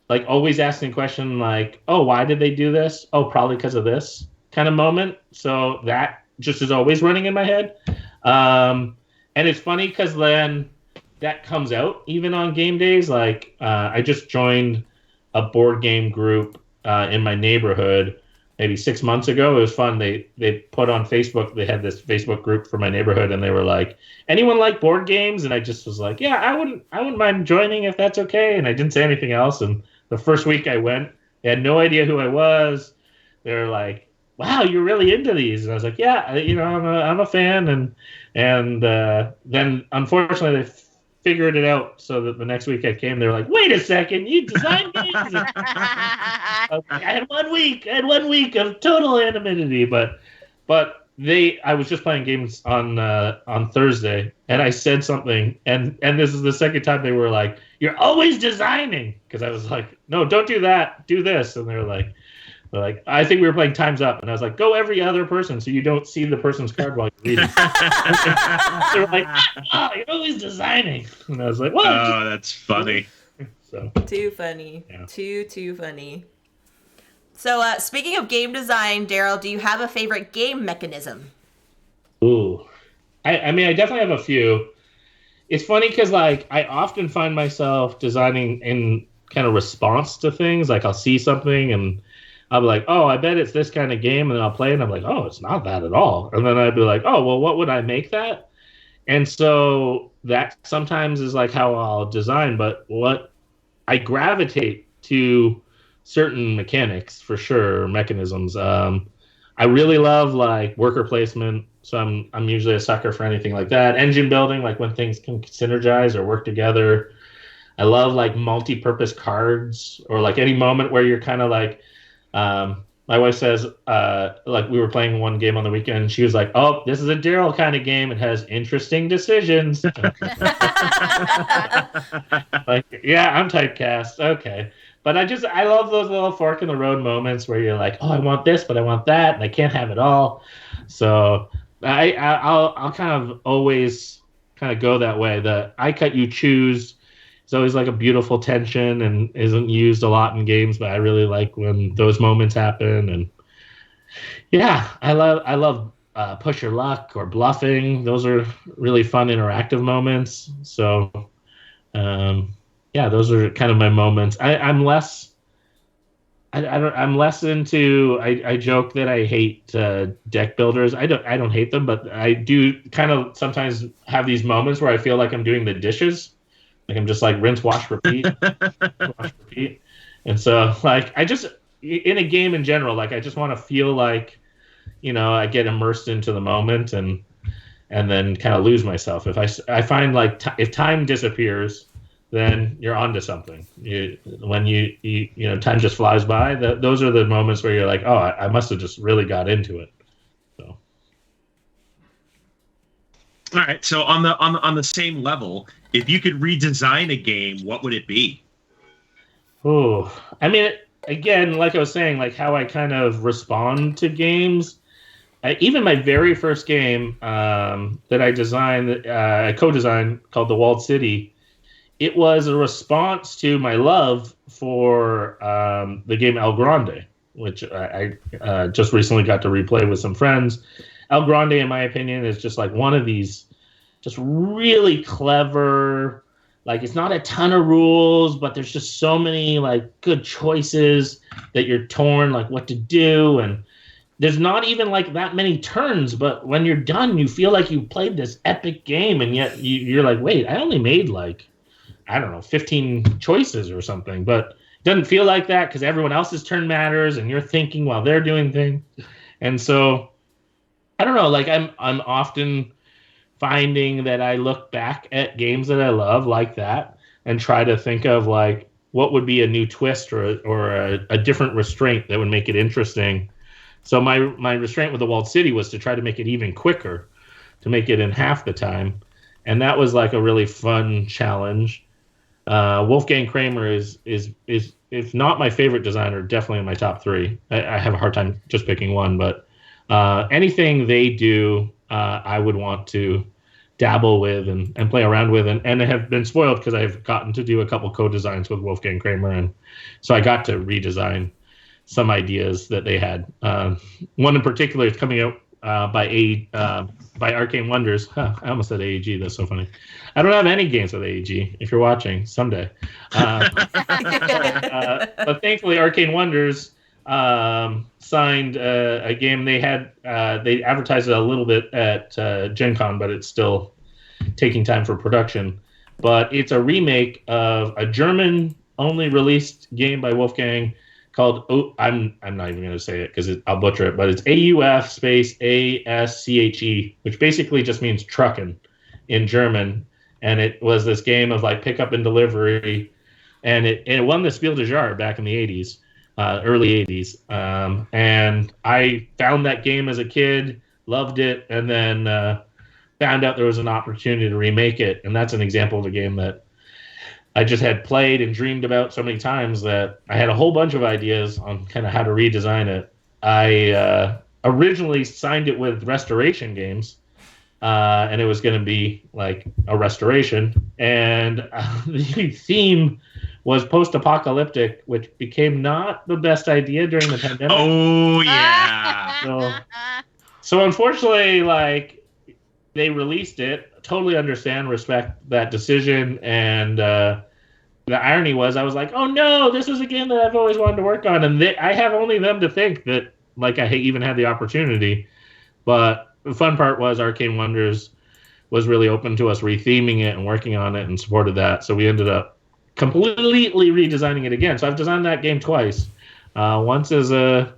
D: like always asking a question like, oh, why did they do this? Oh, probably because of this kind of moment. So that just is always running in my head. And it's funny because then that comes out even on game days. Like I just joined a board game group in my neighborhood maybe 6 months ago. It was fun. They put on Facebook, they had this Facebook group for my neighborhood, and they were like, anyone like board games? And I just was like, yeah, I wouldn't mind joining if that's okay. And I didn't say anything else. And the first week I went, they had no idea who I was. They were like, wow, you're really into these. And I was like, yeah, I'm a fan. And then unfortunately they figured it out, so that the next week I came, they were like, wait a second, you design games? I had 1 week. I had 1 week of total anonymity, but I was just playing games on Thursday, and I said something, and this is the second time they were like, you're always designing, because I was like, no, don't do that, do this. And they're like, I think we were playing Time's Up, and I was like, go every other person so you don't see the person's card while you're reading. They were like, oh, you're always designing. And I was like, well.
B: Oh, that's funny.
D: So.
A: Too funny.
D: Yeah.
A: Too funny. So, speaking of game design, Daryl, do you have a favorite game mechanism?
D: Ooh. I mean, I definitely have a few. It's funny because, like, I often find myself designing in kind of response to things. Like, I'll see something and I'll be like, oh, I bet it's this kind of game. And then I'll play it and I'm like, oh, it's not that at all. And then I'd be like, oh, well, what would I make that? And so that sometimes is like how I'll design. But what I gravitate to certain mechanics for sure, mechanisms. I really love like worker placement, so I'm usually a sucker for anything like that. Engine building, like when things can synergize or work together. I love like multi-purpose cards, or like any moment where you're kind of like, my wife says, like we were playing one game on the weekend, and she was like, "Oh, this is a Daryl kind of game. It has interesting decisions." Like, yeah, I'm typecast. Okay. But I love those little fork in the road moments where you're like, oh, I want this, but I want that, and I can't have it all. So I'll kind of always kind of go that way. The I cut you choose is always like a beautiful tension and isn't used a lot in games, but I really like when those moments happen. And yeah, I love push your luck or bluffing. Those are really fun interactive moments. So yeah, those are kind of my moments. I'm less into. I joke that I hate deck builders. I don't hate them, but I do kind of sometimes have these moments where I feel like I'm doing the dishes. Like I'm just like rinse, wash, repeat, wash, repeat. And so like I just in a game in general, like I just want to feel like, I get immersed into the moment and then kind of lose myself. If I find like if time disappears, then you're onto something. When time just flies by. Those are the moments where you're like, oh, I must have just really got into it. So.
B: All right. So on the same level, if you could redesign a game, what would it be?
D: Oh, I mean, again, like I was saying, like how I kind of respond to games. Even my very first game that I designed, I co-designed, called The Walled City. It was a response to my love for the game El Grande, which I just recently got to replay with some friends. El Grande, in my opinion, is just like one of these just really clever, like it's not a ton of rules, but there's just so many like good choices that you're torn, like what to do. And there's not even like that many turns, but when you're done, you feel like you played this epic game. And yet you're like, wait, I only made like, I don't know, 15 choices or something, but it doesn't feel like that because everyone else's turn matters and you're thinking while they're doing things. And so I don't know, like I'm often finding that I look back at games that I love like that and try to think of like what would be a new twist or a different restraint that would make it interesting. So my restraint with The Walled City was to try to make it even quicker, to make it in half the time. And that was like a really fun challenge. Wolfgang Kramer is if not my favorite designer, definitely in my top three. I have a hard time just picking one, but anything they do, I would want to dabble with and play around with, and I have been spoiled because I've gotten to do a couple co-designs with Wolfgang Kramer, and so I got to redesign some ideas that they had. One in particular is coming out by Arcane Wonders. Huh, I almost said AEG. That's so funny. I don't have any games with AEG. If you're watching someday, but thankfully Arcane Wonders signed a game. They had they advertised it a little bit at Gen Con, but it's still taking time for production. But it's a remake of a German-only released game by Wolfgang called I'm not even going to say it because I'll butcher it, but it's AUF space ASCHE, which basically just means truckin' in German. And it was this game of like pickup and delivery, and it won the Spiel des Jahres back in the 80s, early 80s. And I found that game as a kid, loved it, and then found out there was an opportunity to remake it. And that's an example of a game that I just had played and dreamed about so many times that I had a whole bunch of ideas on kind of how to redesign it. I originally signed it with Restoration Games, and it was going to be like a restoration. And the theme was post-apocalyptic, which became not the best idea during the pandemic.
B: Oh, yeah.
D: So unfortunately, like, they released it. Totally understand, respect that decision. And the irony was I was like, oh, no, this is a game that I've always wanted to work on. And I have only them to thank that, like, I even had the opportunity. But the fun part was Arcane Wonders was really open to us retheming it and working on it and supported that. So we ended up completely redesigning it again. So I've designed that game twice. Once as a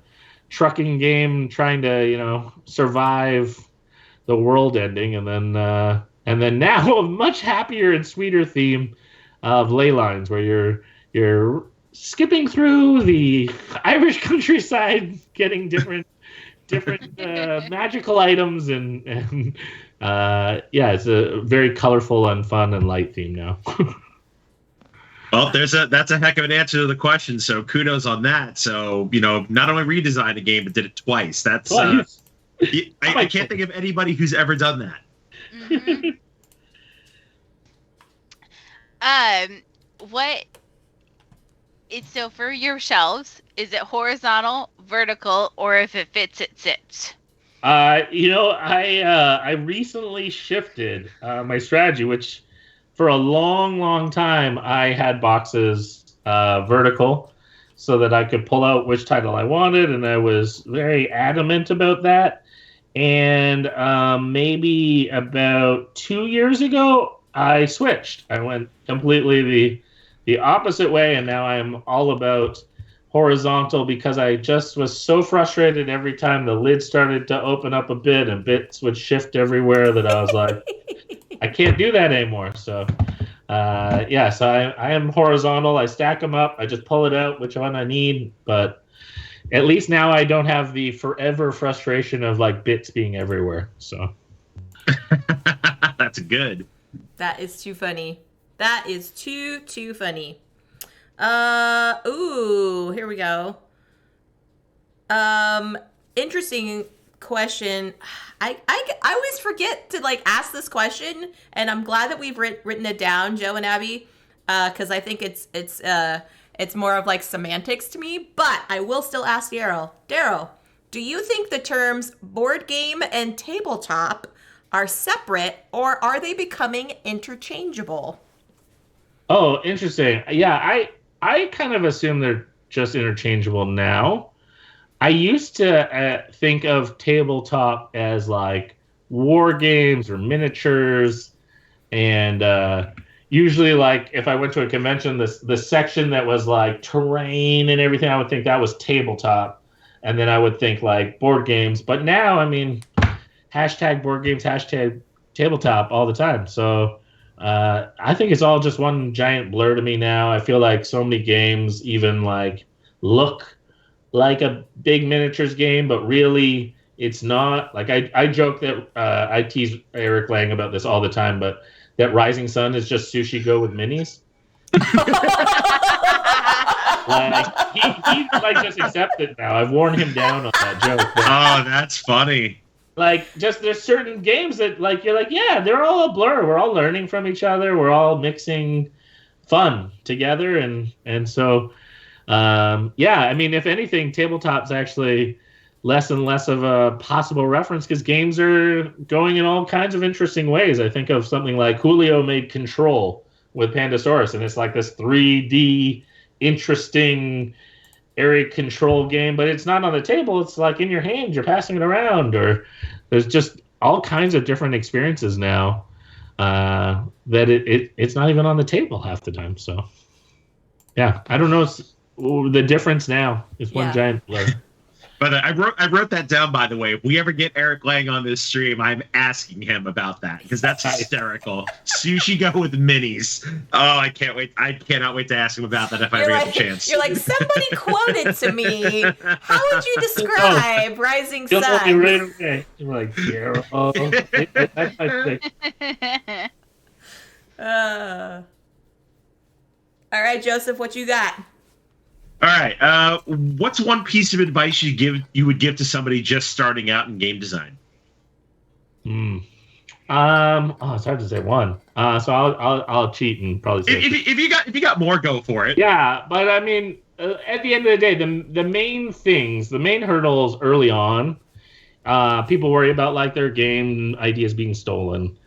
D: trucking game trying to, survive the world ending, and then now a much happier and sweeter theme of ley lines, where you're skipping through the Irish countryside, getting different magical items, and it's a very colorful and fun and light theme now.
B: Well, that's a heck of an answer to the question. So kudos on that. So not only redesigned a game but did it twice. That's I can't think of anybody who's ever done that.
C: Mm-hmm. So for your shelves, is it horizontal, vertical, or if it fits, it sits?
D: I recently shifted my strategy, which for a long, long time I had boxes vertical so that I could pull out which title I wanted, and I was very adamant about that. And maybe about 2 years ago, I switched. I went completely the opposite way, and now I'm all about horizontal because I just was so frustrated every time the lid started to open up a bit and bits would shift everywhere that I was like, I can't do that anymore. So, so I am horizontal. I stack them up. I just pull it out, which one I need. But at least now I don't have the forever frustration of like bits being everywhere. So
B: that's good.
A: That is too funny. That is too funny. Here we go. Interesting question. I always forget to like ask this question, and I'm glad that we've written it down, Joe and Abby, because I think it's more of like semantics to me. But I will still ask Daryl. Daryl, do you think the terms board game and tabletop are separate, or are they becoming interchangeable?
D: Oh, interesting. Yeah, I kind of assume they're just interchangeable now. I used to think of tabletop as like war games or miniatures, and usually like if I went to a convention, the section that was like terrain and everything, I would think that was tabletop, and then I would think like board games. But now, I mean, hashtag board games, hashtag tabletop all the time. So I think it's all just one giant blur to me now. I feel like so many games even like look like a big miniatures game, but really it's not. Like I joke that I tease Eric Lang about this all the time, but that Rising Sun is just Sushi Go with minis. Like he like just accepted now. I've worn him down on that joke.
B: Oh, that's funny.
D: Like, just there's certain games that like you're like, yeah, they're all a blur. We're all learning from each other. We're all mixing fun together, and so I mean, if anything, tabletop's actually less and less of a possible reference because games are going in all kinds of interesting ways. I think of something like Julio made Control with Pandasaurus, and it's like this 3D interesting area control game, but it's not on the table. It's like in your hand, you're passing it around, or there's just all kinds of different experiences now that it's not even on the table half the time. So yeah, I don't know the difference now. It's one giant blur.
B: But I wrote that down, by the way. If we ever get Eric Lang on this stream, I'm asking him about that because that's hysterical. Sushi Go with minis. Oh, I can't wait. I cannot wait to ask him about that if I ever get the chance.
A: You're like, somebody quoted to me. How would you describe Rising Sun?
D: Right. You're like, yeah.
A: All right, Joseph, what you got?
B: All right. What's one piece of advice you would give to somebody just starting out in game design?
D: It's hard to say one. So I'll cheat and probably say
B: if you got more, go for it.
D: Yeah, but I mean, at the end of the day, the main things, the main hurdles early on, people worry about like their game ideas being stolen.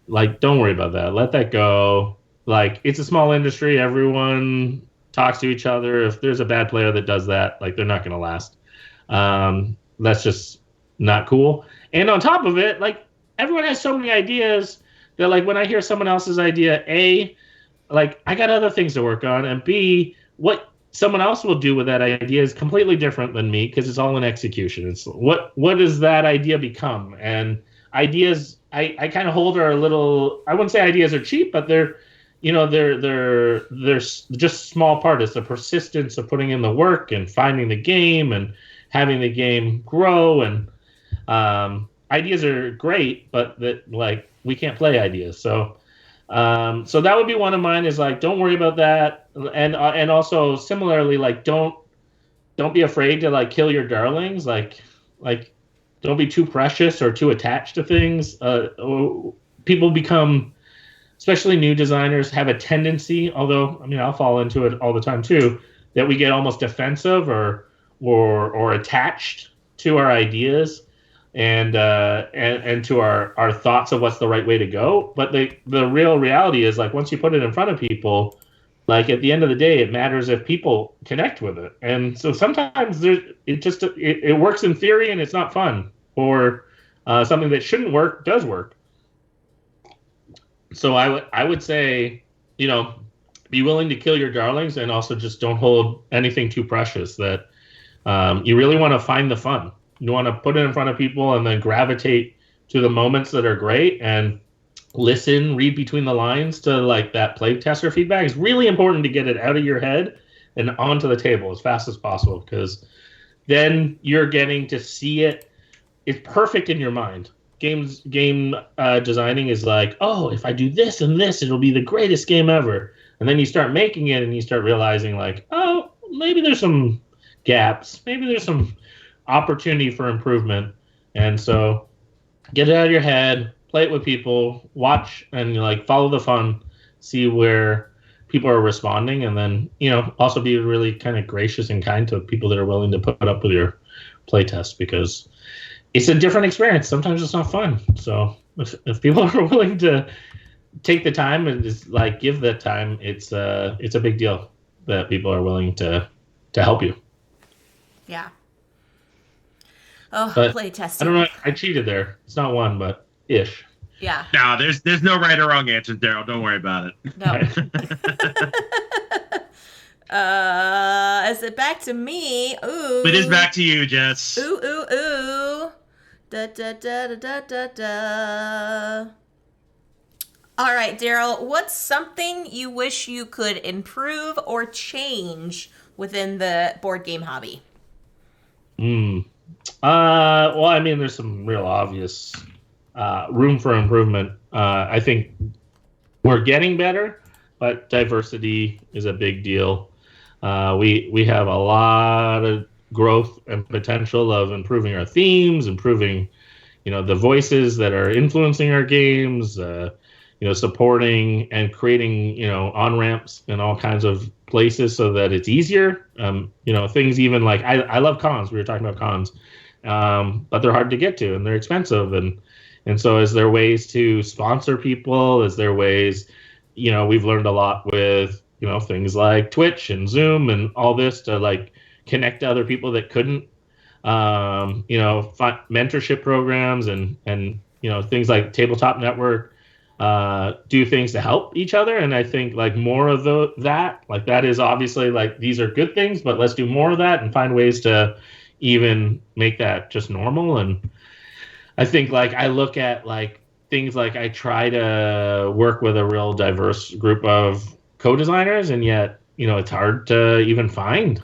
D: Like, don't worry about that. Let that go. Like, it's a small industry. Everyone talks to each other. If there's a bad player that does that, like, they're not going to last. That's just not cool. And on top of it, like, everyone has so many ideas that, like, when I hear someone else's idea, A, like, I got other things to work on, and B, what someone else will do with that idea is completely different than me, because it's all in execution. It's what does that idea become? And ideas, I kind of hold are a little, I wouldn't say ideas are cheap, but they're just small part. It's the persistence of putting in the work and finding the game and having the game grow. And ideas are great, but that, like, we can't play ideas. So so that would be one of mine, is like, don't worry about that. And also similarly, like, don't be afraid to, like, kill your darlings. Like don't be too precious or too attached to things. People become, especially new designers, have a tendency, although, I mean, I'll fall into it all the time too, that we get almost defensive or attached to our ideas and to our thoughts of what's the right way to go. But the real reality is, like, once you put it in front of people, like, at the end of the day, it matters if people connect with it. And so sometimes it works in theory and it's not fun, or something that shouldn't work does work. So I would say, be willing to kill your darlings, and also just don't hold anything too precious. That you really want to find the fun. You want to put it in front of people and then gravitate to the moments that are great, and read between the lines to, like, that play tester feedback. It's really important to get it out of your head and onto the table as fast as possible, because then you're getting to see it. It's perfect in your mind. Game designing is like, oh, if I do this and this, it'll be the greatest game ever. And then you start making it and you start realizing, like, oh, maybe there's some gaps. Maybe there's some opportunity for improvement. And so get it out of your head, play it with people, watch and, like, follow the fun, see where people are responding, and then, also be really kind of gracious and kind to people that are willing to put up with your playtest, because it's a different experience. Sometimes it's not fun. So if people are willing to take the time and just, like, give that time, it's a big deal that people are willing to help you.
A: Yeah. Oh,
D: But
A: play testing.
D: I don't know. I cheated there. It's not one, but ish.
A: Yeah.
B: No, there's no right or wrong answers, Daryl. Don't worry about it.
A: No. Is it back to me? Ooh.
B: It is back to you, Jess.
A: Ooh, ooh, ooh. Da, da, da, da, da, da. All right, Daryl, what's something you wish you could improve or change within the board game hobby?
D: Well, I mean, there's some real obvious room for improvement. I think we're getting better, but diversity is a big deal. We have a lot of growth and potential of improving our themes, improving, the voices that are influencing our games, supporting and creating, on-ramps in all kinds of places so that it's easier. Things even like, I love cons. We were talking about cons, but they're hard to get to and they're expensive. And so is there ways to sponsor people? Is there ways, we've learned a lot with, things like Twitch and Zoom and all this to, like, connect to other people that couldn't, mentorship programs and things like Tabletop Network, do things to help each other. And I think, like, more of that is obviously, like, these are good things, but let's do more of that and find ways to even make that just normal. And I think, like, I look at, like, things like I try to work with a real diverse group of co-designers, and yet, it's hard to even find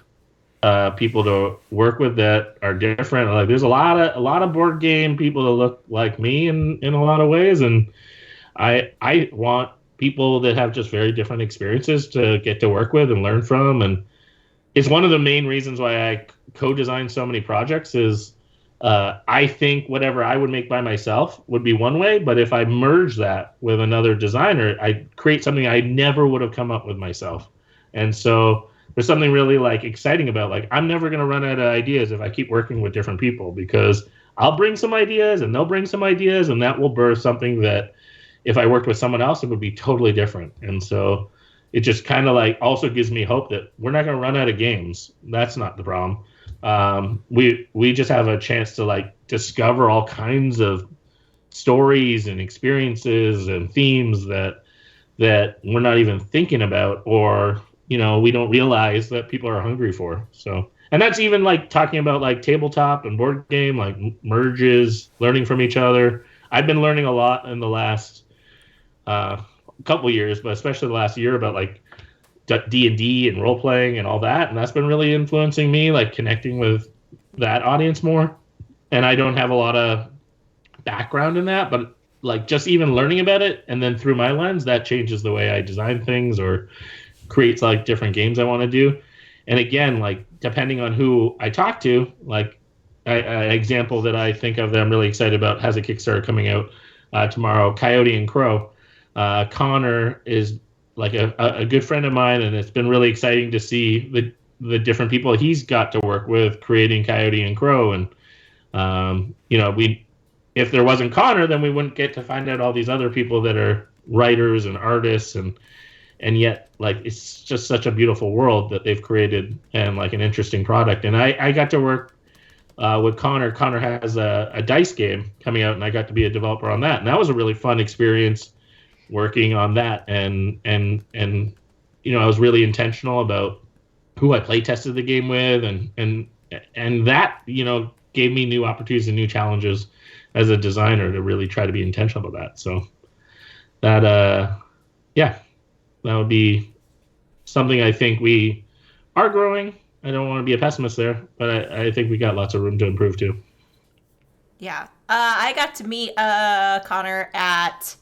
D: people to work with that are different. Like, there's a lot of board game people that look like me in a lot of ways, and I want people that have just very different experiences to get to work with and learn from. And it's one of the main reasons why I co-design so many projects is I think whatever I would make by myself would be one way, but if I merge that with another designer, I create something I never would have come up with myself. And so there's something really, like, exciting about, like, I'm never going to run out of ideas if I keep working with different people, because I'll bring some ideas and they'll bring some ideas, and that will birth something that if I worked with someone else, it would be totally different. And so it just kind of, like, also gives me hope that we're not going to run out of games. That's not the problem. We just have a chance to, like, discover all kinds of stories and experiences and themes that we're not even thinking about, or we don't realize that people are hungry for. So, and that's even like talking about like tabletop and board game, like merges, learning from each other. I've been learning a lot in the last couple years, but especially the last year about like D&D and role playing and all that, and that's been really influencing me, like connecting with that audience more. And I don't have a lot of background in that, but like just even learning about it and then through my lens, that changes the way I design things or creates like different games I want to do. And again, like depending on who I talk to, like an example that I think of that I'm really excited about has a Kickstarter coming out tomorrow, Coyote and Crow. Connor is like a good friend of mine, and it's been really exciting to see the different people he's got to work with creating Coyote and Crow. And if there wasn't Connor, then we wouldn't get to find out all these other people that are writers and artists, and yet like it's just such a beautiful world that they've created and like an interesting product. And I got to work with Connor. Connor has a dice game coming out, and I got to be a developer on that, and that was a really fun experience working on that. And I was really intentional about who I play tested the game with, and that gave me new opportunities and new challenges as a designer to really try to be intentional about that. So that would be something I think we are growing. I don't want to be a pessimist there, but I think we got lots of room to improve too.
A: Yeah. I got to meet Connor at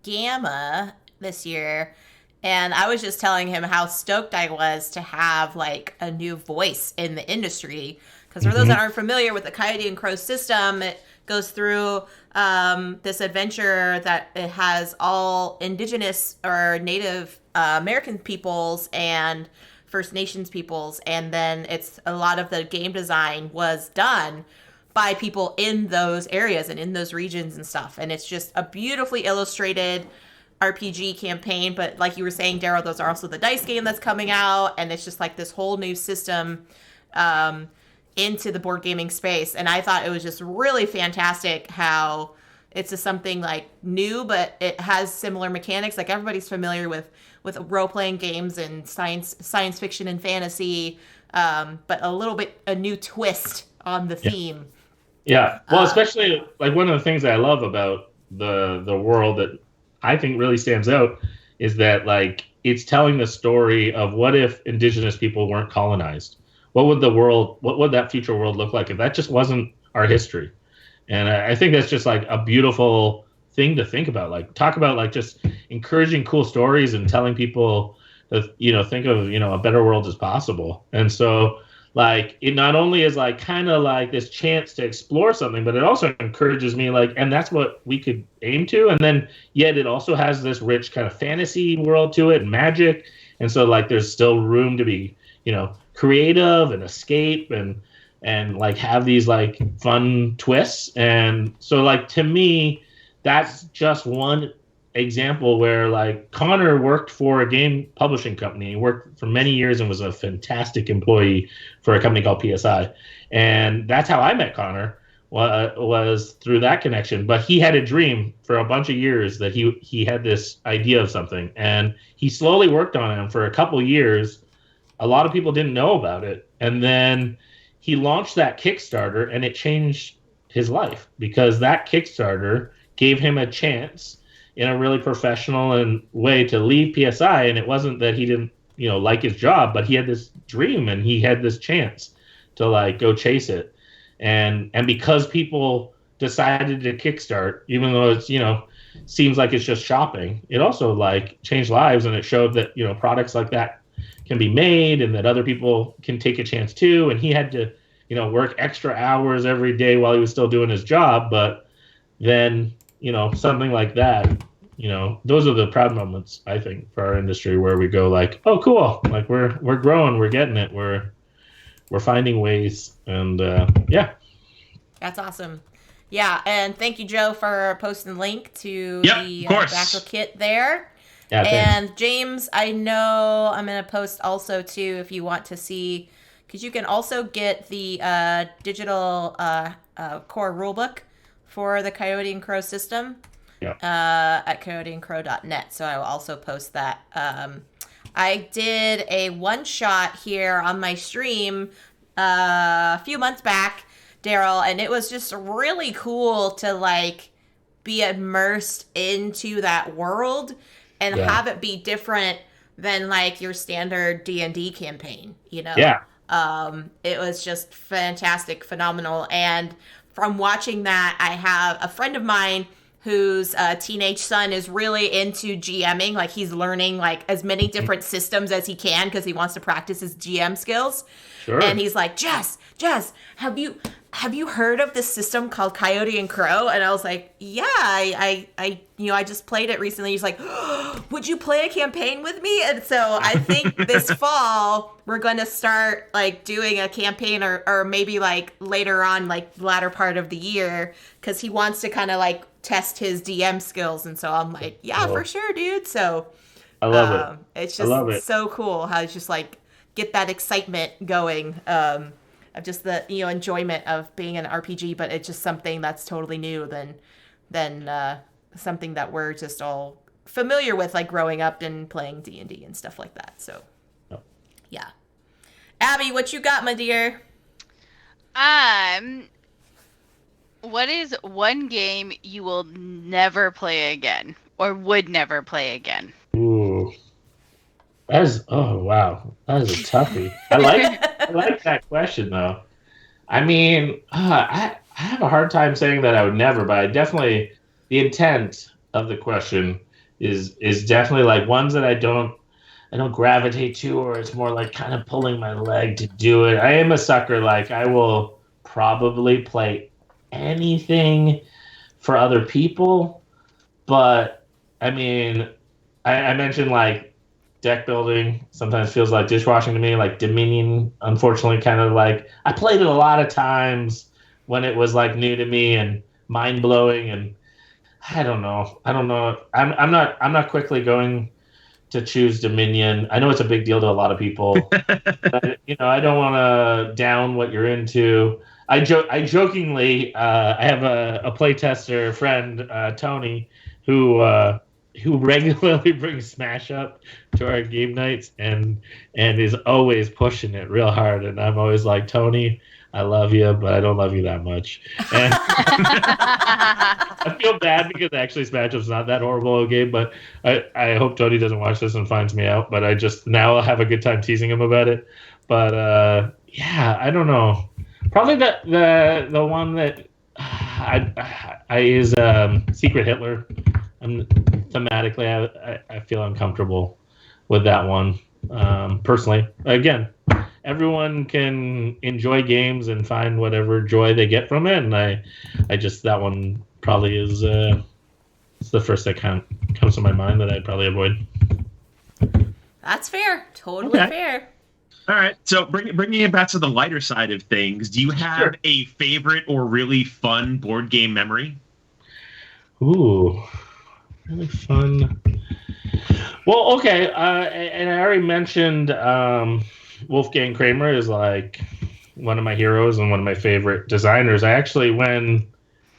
A: Gamma this year, and I was just telling him how stoked I was to have like a new voice in the industry. Because for those that aren't familiar with the Coyote and Crow system, it goes through this adventure that it has all indigenous or Native American peoples and First Nations peoples, and then it's a lot of the game design was done by people in those areas and in those regions and stuff. And it's just a beautifully illustrated RPG campaign. But like you were saying, Daryl, those are also the dice game that's coming out, and it's just like this whole new system into the board gaming space. And I thought it was just really fantastic how it's just something like new, but it has similar mechanics. Like everybody's familiar with role-playing games and science fiction and fantasy, but a little bit a new twist on the theme.
D: Yeah. Well, especially like one of the things that I love about the world that I think really stands out is that like it's telling the story of what if indigenous people weren't colonized. What would that future world look like if that just wasn't our history? And I think that's just like a beautiful thing to think about. Like talk about like just encouraging cool stories and telling people that, think of, a better world as possible. And so like it not only is like kind of like this chance to explore something, but it also encourages me like, and that's what we could aim to. And then yet it also has this rich kind of fantasy world to it and magic. And so like there's still room to be, creative and escape and like have these like fun twists. And so like to me, that's just one example where like Connor worked for a game publishing company. He worked for many years and was a fantastic employee for a company called PSI. And that's how I met Connor, was through that connection. But he had a dream for a bunch of years that he had this idea of something, and he slowly worked on it for a couple years. A lot of people didn't know about it. And then he launched that Kickstarter, and it changed his life because that Kickstarter gave him a chance in a really professional and way to leave PSI. And it wasn't that he didn't, like his job, but he had this dream and he had this chance to like go chase it. And because people decided to kickstart, even though it's, seems like it's just shopping, it also like changed lives. And it showed that, products like that can be made and that other people can take a chance too. And he had to, work extra hours every day while he was still doing his job. But then, something like that, those are the proud moments, I think, for our industry where we go like, oh, cool. Like we're growing, we're getting it. We're finding ways. And yeah.
A: That's awesome. Yeah. And thank you, Joe, for posting the link to the backer kit there.
D: Yeah,
A: and James, I know I'm going to post also too, if you want to see, because you can also get the digital core rulebook for the Coyote and Crow system at coyoteandcrow.net. So I will also post that. I did a one-shot here on my stream a few months back, Daryl, and it was just really cool to like be immersed into that world and have it be different than like your standard D&D campaign, you know?
D: Yeah.
A: It was just fantastic, phenomenal. And from watching that, I have a friend of mine whose teenage son is really into GMing. Like he's learning like as many different systems as he can because he wants to practice his GM skills.
D: Sure.
A: And he's like, Jess, have you heard of this system called Coyote and Crow? And I was like, yeah, I just played it recently. He's like, would you play a campaign with me? And so I think this fall we're going to start like doing a campaign or maybe like later on, like the latter part of the year, because he wants to kind of like test his DM skills. And so I'm like, yeah, for sure, dude. So
D: I love it.
A: It's just so cool how it's just like get that excitement going. Of just the enjoyment of being an RPG, but it's just something that's totally new than something that we're just all familiar with, like growing up and playing D&D and stuff like that. So, yeah. Abby, what you got, my dear?
C: What is one game you will never play again, or would never play again?
D: Ooh. That is, oh wow, that is a toughie. I like that question though. I mean, I have a hard time saying that I would never, but I definitely, the intent of the question is definitely like ones that I don't gravitate to, or it's more like kind of pulling my leg to do it. I am a sucker. Like I will probably play anything for other people, but I mean, I mentioned like deck building sometimes feels like dishwashing to me. Like Dominion, unfortunately, kind of like I played it a lot of times when it was like new to me and mind blowing, and I don't know. I'm not quickly going to choose Dominion. I know it's a big deal to a lot of people, but I don't want to down what you're into. I jokingly, I have a playtester friend, Tony, who regularly brings Smash up to our game nights and is always pushing it real hard. And I'm always like, Tony, I love you, but I don't love you that much. And I feel bad because actually Smash Up's not that horrible a game, but I hope Tony doesn't watch this and finds me out. But I just now have a good time teasing him about it. But yeah, I don't know. Probably the one that I is Secret Hitler. Thematically, I feel uncomfortable with that one. Personally, again, everyone can enjoy games and find whatever joy they get from it, and I just that one probably is it's the first that comes to my mind that I'd probably avoid.
A: That's fair. Totally fair.
B: All right. So bringing it back to the lighter side of things, do you have a favorite or really fun board game memory?
D: Ooh. Really fun. Well, okay, and I already mentioned Wolfgang Kramer is like one of my heroes and one of my favorite designers. I actually, when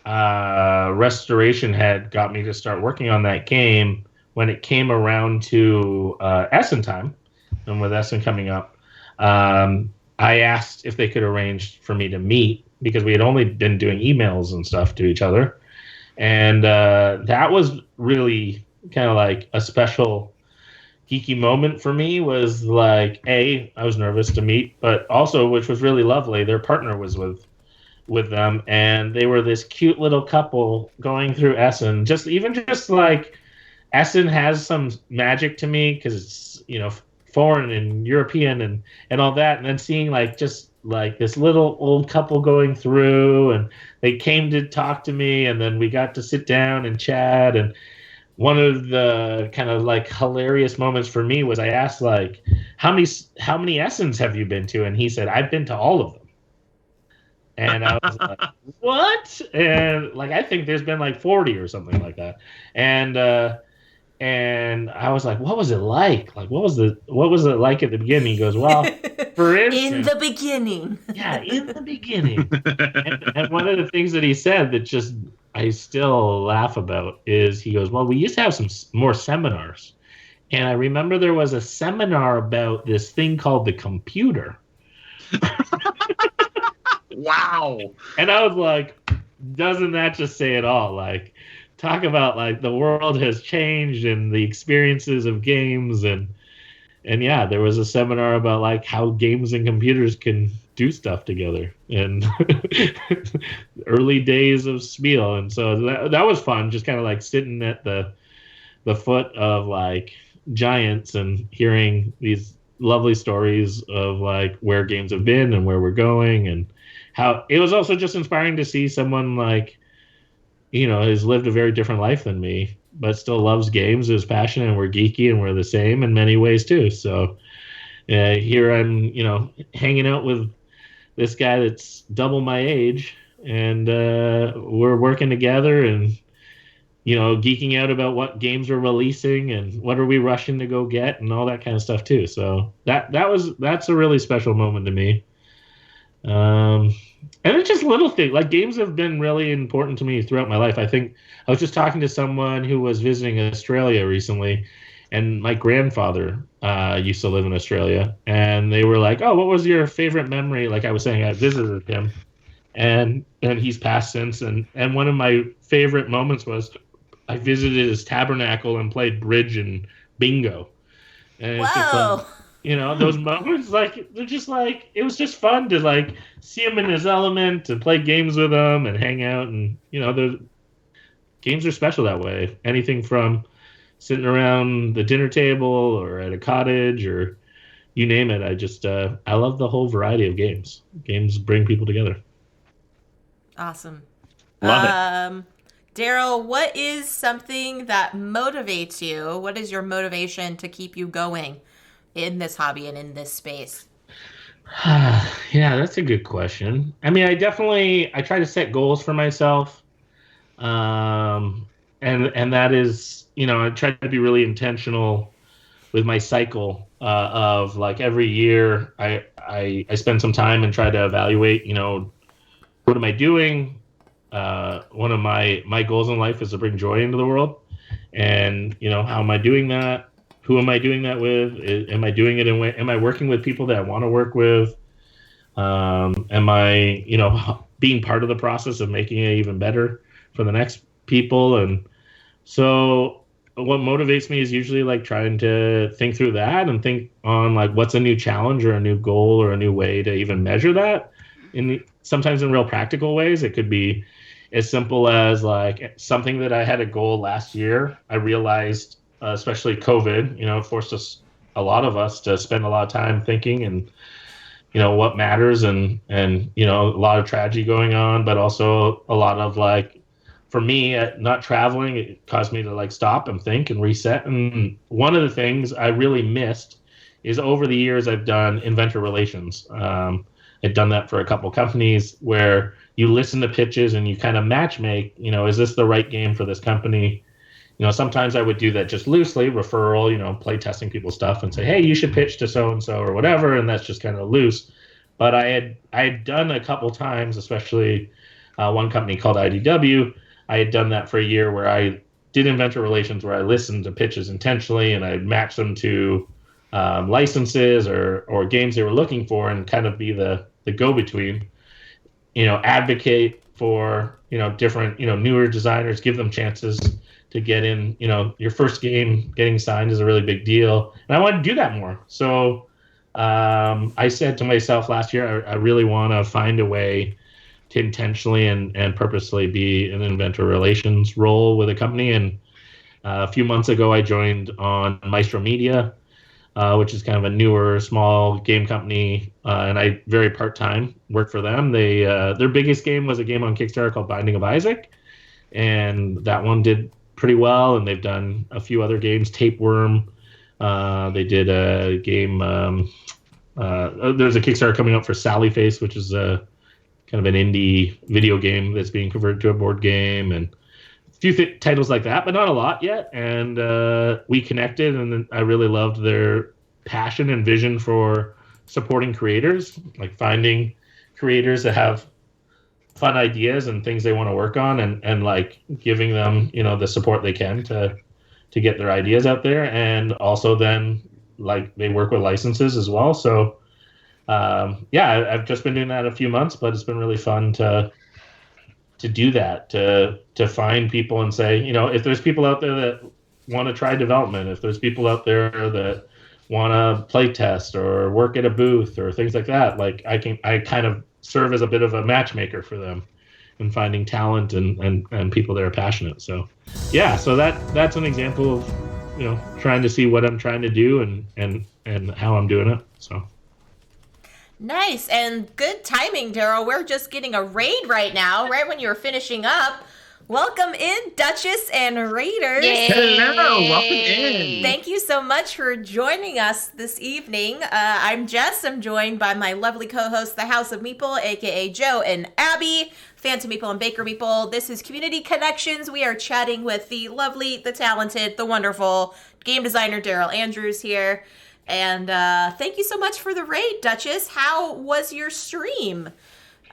D: Restoration had got me to start working on that game, when it came around to Essen time, and with Essen coming up, I asked if they could arrange for me to meet because we had only been doing emails and stuff to each other. And that was really kind of like a special geeky moment for me. Was like, I was nervous to meet, but also, which was really lovely, their partner was with them, and they were this cute little couple going through Essen. Just like Essen has some magic to me because it's foreign and European and all that, and then seeing like just like this little old couple going through, and they came to talk to me, and then we got to sit down and chat. And one of the kind of like hilarious moments for me was I asked like, how many Essens have you been to? And he said, I've been to all of them. And I was like, what? And like, I think there's been like 40 or something like that. And I was like, what was it like? Like, what was it like at the beginning? He goes, well, for instance,
A: in the beginning.
D: Yeah, in the beginning. and one of the things that he said that just I still laugh about is he goes, well, we used to have some more seminars. And I remember there was a seminar about this thing called the computer.
B: Wow.
D: And I was like, doesn't that just say it all? Like, talk about like the world has changed and the experiences of games and yeah, there was a seminar about like how games and computers can do stuff together and early days of Spiel. And so that was fun, just kind of like sitting at the foot of like giants and hearing these lovely stories of like where games have been and where we're going, and how it was also just inspiring to see someone like, has lived a very different life than me, but still loves games, is passionate, and we're geeky and we're the same in many ways too. So here I'm, hanging out with this guy that's double my age, and we're working together and geeking out about what games we're releasing and what are we rushing to go get and all that kind of stuff too. So that's a really special moment to me. And it's just little things like games have been really important to me throughout my life. I think I was just talking to someone who was visiting Australia recently, and my grandfather used to live in Australia, and they were like, "Oh, what was your favorite memory?" Like I was saying, I visited him, and he's passed since, and one of my favorite moments was I visited his tabernacle and played bridge and bingo. And it's just
A: Whoa.
D: those moments, like, they're just like, it was just fun to like see him in his element, to play games with him and hang out. And, the games are special that way. Anything from sitting around the dinner table or at a cottage or you name it. I love the whole variety of games. Games bring people together.
A: Awesome.
B: Love it.
A: Daryl, what is something that motivates you? What is your motivation to keep you going in this hobby and in this space?
D: Yeah, that's a good question. I mean, I try to set goals for myself. And that is, I try to be really intentional with my cycle of like every year I spend some time and try to evaluate, what am I doing? One of my goals in life is to bring joy into the world. And, how am I doing that? Who am I doing that with? Am I doing it am I working with people that I want to work with? Am I, being part of the process of making it even better for the next people? And so what motivates me is usually like trying to think through that and think on like what's a new challenge or a new goal or a new way to even measure that. Sometimes in real practical ways. It could be as simple as like something that I had a goal last year. I realized, especially COVID, forced a lot of us to spend a lot of time thinking and, what matters and, a lot of tragedy going on, but also a lot of like, for me, not traveling, it caused me to like stop and think and reset. And one of the things I really missed is over the years I've done inventor relations. I've done that for a couple companies where you listen to pitches and you kind of match make, is this the right game for this company? Sometimes I would do that just loosely, referral, play testing people's stuff and say, hey, you should pitch to so-and-so or whatever. And that's just kind of loose. But I had done a couple times, especially one company called IDW. I had done that for a year where I did inventor relations, where I listened to pitches intentionally and I matched them to licenses or games they were looking for and kind of be the go-between, advocate for, different, newer designers, give them chances to get in. Your first game getting signed is a really big deal. And I wanted to do that more. So I said to myself last year, I really want to find a way to intentionally and purposely be an inventor relations role with a company. And a few months ago, I joined on Maestro Media, which is kind of a newer, small game company, and I very part-time work for them. They their biggest game was a game on Kickstarter called Binding of Isaac, and that one did pretty well. And they've done a few other games, Tapeworm. They did a game. There's a Kickstarter coming up for Sally Face, which is a kind of an indie video game that's being converted to a board game, and a few titles like that, but not a lot yet. And we connected, and I really loved their passion and vision for supporting creators, like finding creators that have fun ideas and things they want to work on, and like giving them, the support they can to to get their ideas out there, and also then like they work with licenses as well. So I've just been doing that a few months, but it's been really fun to do that, to find people and say, if there's people out there that want to try development, if there's people out there that want to play test or work at a booth or things like that, like I kind of serve as a bit of a matchmaker for them in finding talent and people that are passionate. So so that's an example of trying to see what I'm trying to do and how I'm doing it. So
A: nice, and good timing, Daryl. We're just getting a raid right now, right when you were finishing up. Welcome in, Duchess and Raiders.
C: Yay.
B: Hello, welcome in.
A: Thank you so much for joining us this evening. I'm Jess. I'm joined by my lovely co-hosts, the House of Meeple, aka Joe and Abby, Phantom Meeple and Baker Meeple. This is Community Connections. We are chatting with the lovely, the talented, the wonderful game designer Daryl Andrews here. And thank you so much for the raid, Duchess. How was your stream?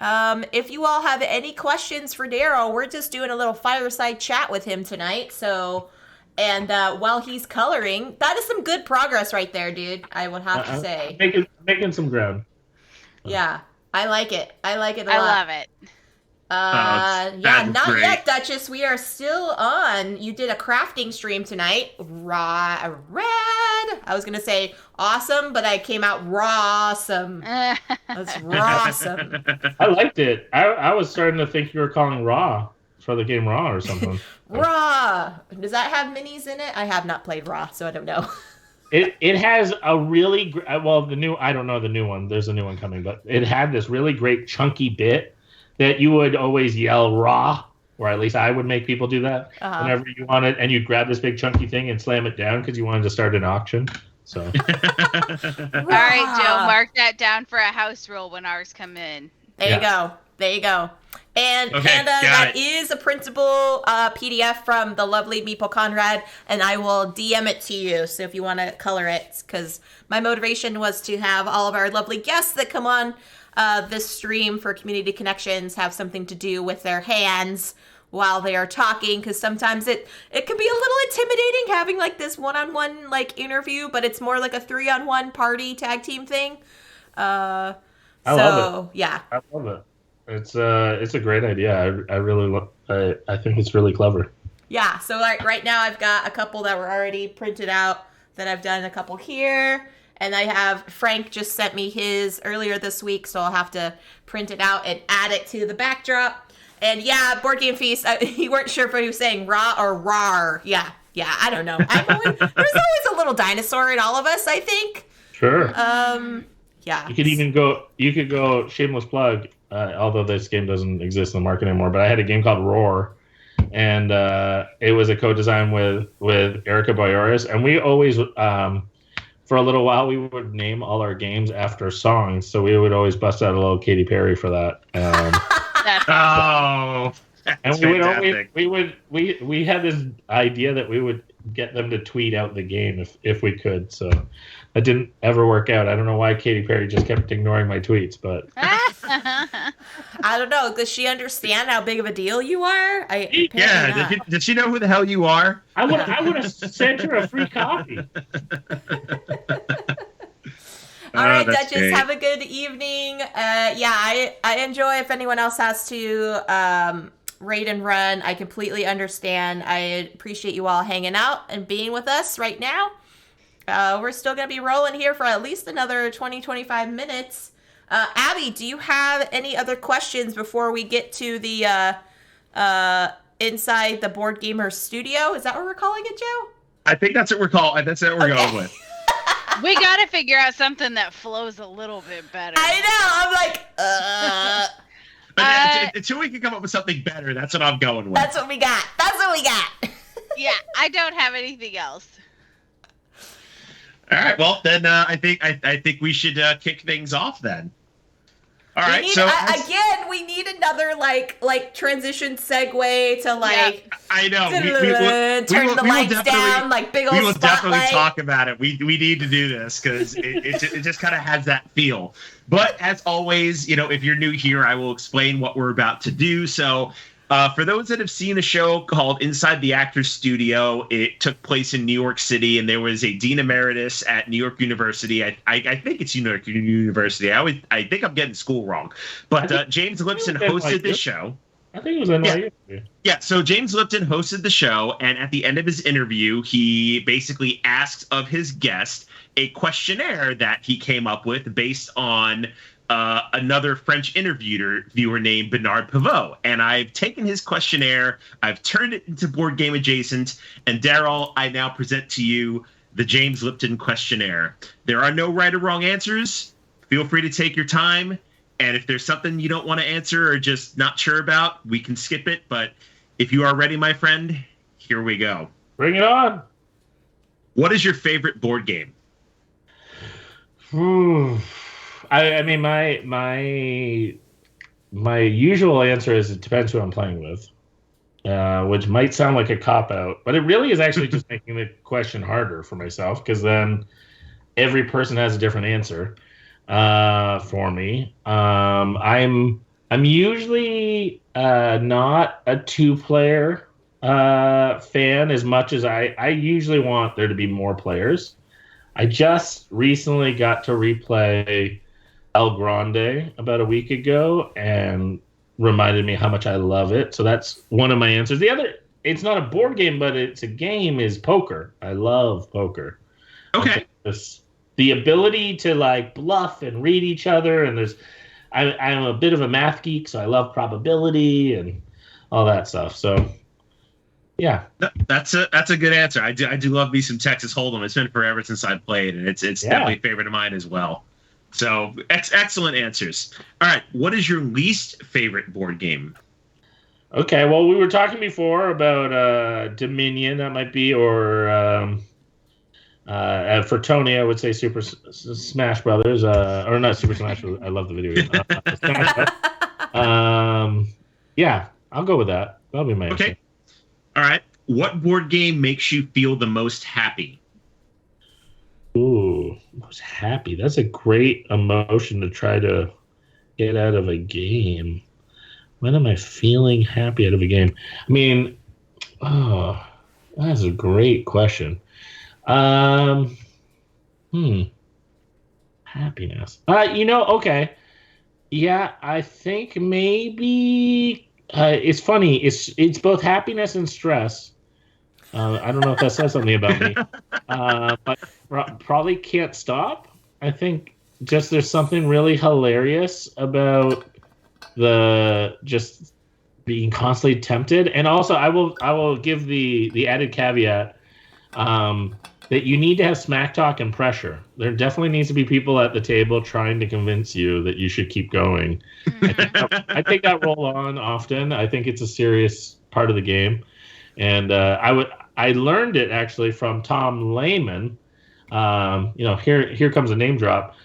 A: If you all have any questions for Daryl, we're just doing a little fireside chat with him tonight. So, and while he's coloring, that is some good progress right there, dude. I would have to say.
D: Making some ground.
A: Yeah, I like it. I like it a lot.
C: I love it.
A: Not
B: great.
A: yet, Duchess. We are still on. You did a crafting stream tonight. Rad. I was gonna say awesome, but I came out rawsome. That's rawsome.
D: I liked it. I was starting to think you were calling Raw for the game Raw or something.
A: Raw. Does that have minis in it? I have not played Raw, so I don't know.
D: It has a really I don't know the new one. There's a new one coming, but it had this really great chunky bit that you would always yell Raw, or at least I would make people do that whenever you wanted, and you'd grab this big chunky thing and slam it down because you wanted to start an auction. So,
C: All right, Joe, mark that down for a house rule when ours come in.
A: There you go. And Panda, that is a printable PDF from the lovely Meeple Conrad, and I will DM it to you. So if you want to color it, because my motivation was to have all of our lovely guests that come on this stream for Community Connections have something to do with their hands while they are talking, because sometimes it can be a little intimidating having like this one-on-one like interview, but it's more like a 3-on-1 party tag team thing. I love it. Yeah,
D: I love it. It's a great idea. I really I think it's really clever.
A: Yeah. So like right now I've got a couple that were already printed out. Then I've done a couple here. And I have Frank just sent me his earlier this week, so I'll have to print it out and add it to the backdrop. And yeah, Board Game Feast, you weren't sure if he was saying raw or rar. Yeah, I don't know. There's always a little dinosaur in all of us, I think.
D: Sure.
A: Yeah.
D: You could go shameless plug, although this game doesn't exist in the market anymore, but I had a game called Roar. And it was a co-design with Erica Boyoris, and we always for a little while, we would name all our games after songs, so we would always bust out a little Katy Perry for that. We had this idea that we would get them to tweet out the game if we could. So that didn't ever work out. I don't know why Katy Perry just kept ignoring my tweets, but
A: I don't know. Does she understand how big of a deal you are?
B: Did she know who the hell you are?
D: I would have sent her a free copy.
A: All right, Duchess, great. Have a good evening. I enjoy if anyone else has to raid and run. I completely understand. I appreciate you all hanging out and being with us right now. We're still going to be rolling here for at least another 20-25 minutes. Abby, do you have any other questions before we get to the inside the Board Gamer studio? Is that what we're calling it, Joe?
B: I think that's what we're calling. That's what we're going with.
C: We got to figure out something that flows a little bit better.
A: I know. I'm like,
B: until we can come up with something better, that's what I'm going with.
A: That's what we got.
C: Yeah, I don't have anything else.
B: All right. Well, then I think we should kick things off then. All right.
A: Again, we need another like transition segue to like.
B: Yeah, I know.
A: Turn the lights down, like big old spotlight.
B: We will definitely talk about it. We need to do this because it just kind of has that feel. But as always, if you're new here, I will explain what we're about to do. So For those that have seen a show called Inside the Actors Studio, it took place in New York City, and there was a dean emeritus at New York University. I think it's New York University. I think I'm getting school wrong, but James Lipton hosted this show.
D: I think it was NYU.
B: Yeah, so James Lipton hosted the show, and at the end of his interview, he basically asks of his guest a questionnaire that he came up with based on another French viewer named Bernard Pivot. And I've taken his questionnaire, I've turned it into Board Game Adjacent, and Daryl, I now present to you the James Lipton questionnaire. There are no right or wrong answers. Feel free to take your time. And if there's something you don't want to answer or just not sure about, we can skip it. But if you are ready, my friend, here we go.
D: Bring it on.
B: What is your favorite board game?
D: I mean, my usual answer is it depends who I'm playing with, which might sound like a cop-out, but it really is actually just making the question harder for myself, because then every person has a different answer for me. I'm usually not a two-player fan as much as I usually want there to be more players. I just recently got to replay El Grande about a week ago and reminded me how much I love it. So that's one of my answers. The other, it's not a board game, but it's a game, is poker. I love poker.
B: Okay.
D: The ability to like bluff and read each other, and I'm a bit of a math geek, so I love probability and all that stuff. So yeah,
B: that's a good answer. I do love me some Texas Hold'em. It's been forever since I've played, and it's definitely a favorite of mine as well. So excellent answers. All right, what is your least favorite board game?
D: Okay, well, we were talking before about Dominion, that might be, or for Tony, I would say Super Smash Brothers, or not Super Smash Brothers. I love the video game. Yeah, I'll go with that. That'll be my answer.
B: Okay. All right. What board game makes you feel the most happy?
D: Ooh, most happy. That's a great emotion to try to get out of a game. When am I feeling happy out of a game? I mean, oh, that's a great question. Happiness. Okay. Yeah, I think maybe it's funny. It's both happiness and stress. I don't know if that says something about me, but probably Can't Stop. I think just there's something really hilarious about the just being constantly tempted, and also I will give the added caveat that you need to have smack talk and pressure. There definitely needs to be people at the table trying to convince you that you should keep going. I take that role on often. I think it's a serious part of the game, and I learned it actually from Tom Lehman. Here comes a name drop.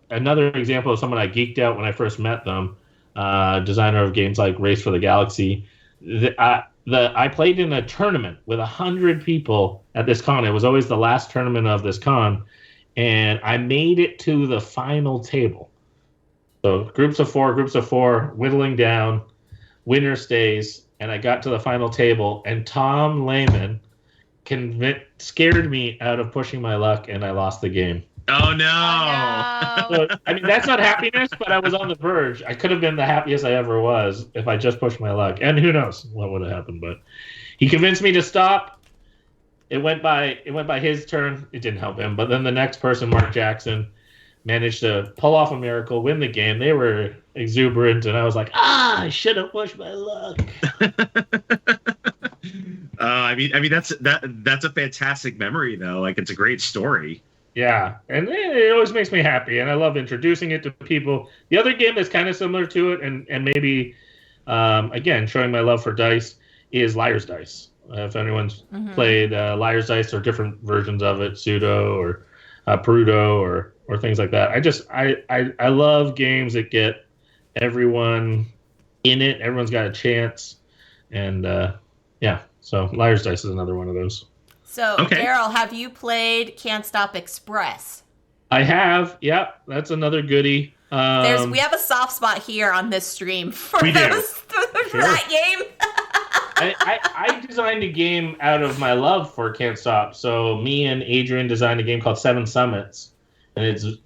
D: Another example of someone I geeked out when I first met them, designer of games like Race for the Galaxy. I played in a tournament with 100 people at this con. It was always the last tournament of this con, and I made it to the final table. So groups of four, whittling down, winner stays, and I got to the final table, and Tom Lehman scared me out of pushing my luck, and I lost the game.
B: Oh, no.
C: Oh, no.
D: So, I mean, that's not happiness, but I was on the verge. I could have been the happiest I ever was if I just pushed my luck. And who knows what would have happened, but he convinced me to stop. It went by his turn. It didn't help him. But then the next person, Mark Jackson, managed to pull off a miracle, win the game. They were exuberant, and I was like, I should have pushed my luck.
B: I mean that's a fantastic memory, though. Like, it's a great story.
D: Yeah, and it always makes me happy, and I love introducing it to people. The other game that's kind of similar to it, and maybe, again, showing my love for dice, is Liar's Dice. If anyone's played Liar's Dice or different versions of it, Pseudo or Perudo or things like that. I love games that get everyone in it. Everyone's got a chance, and so Liar's Dice is another one of those.
A: So, okay. Daryl, have you played Can't Stop Express?
D: I have. Yep, that's another goodie.
A: We have a soft spot here on this stream for
B: We do.
A: that game.
D: I designed a game out of my love for Can't Stop. So me and Adrian designed a game called Seven Summits, and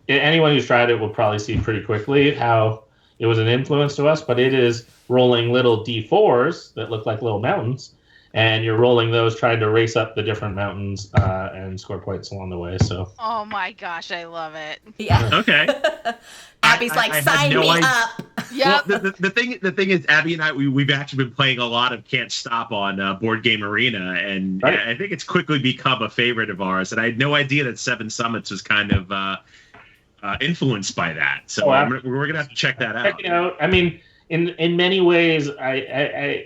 D: anyone who's tried it will probably see pretty quickly how it was an influence to us. But it is rolling little D4s that look like little mountains, and you're rolling those, trying to race up the different mountains and score points along the way. So.
C: Oh my gosh, I love it.
A: Yeah.
B: Okay.
A: Abby's
B: I had
A: sign
B: no
A: me
B: idea.
A: up.
C: Yep.
B: Well, the thing is, Abby and I, we've actually been playing a lot of Can't Stop on Board Game Arena, and
D: Right.
B: I think it's quickly become a favorite of ours. And I had no idea that Seven Summits was kind of influenced by that. So we're gonna have to check that out.
D: Check it out. I mean, in many ways, I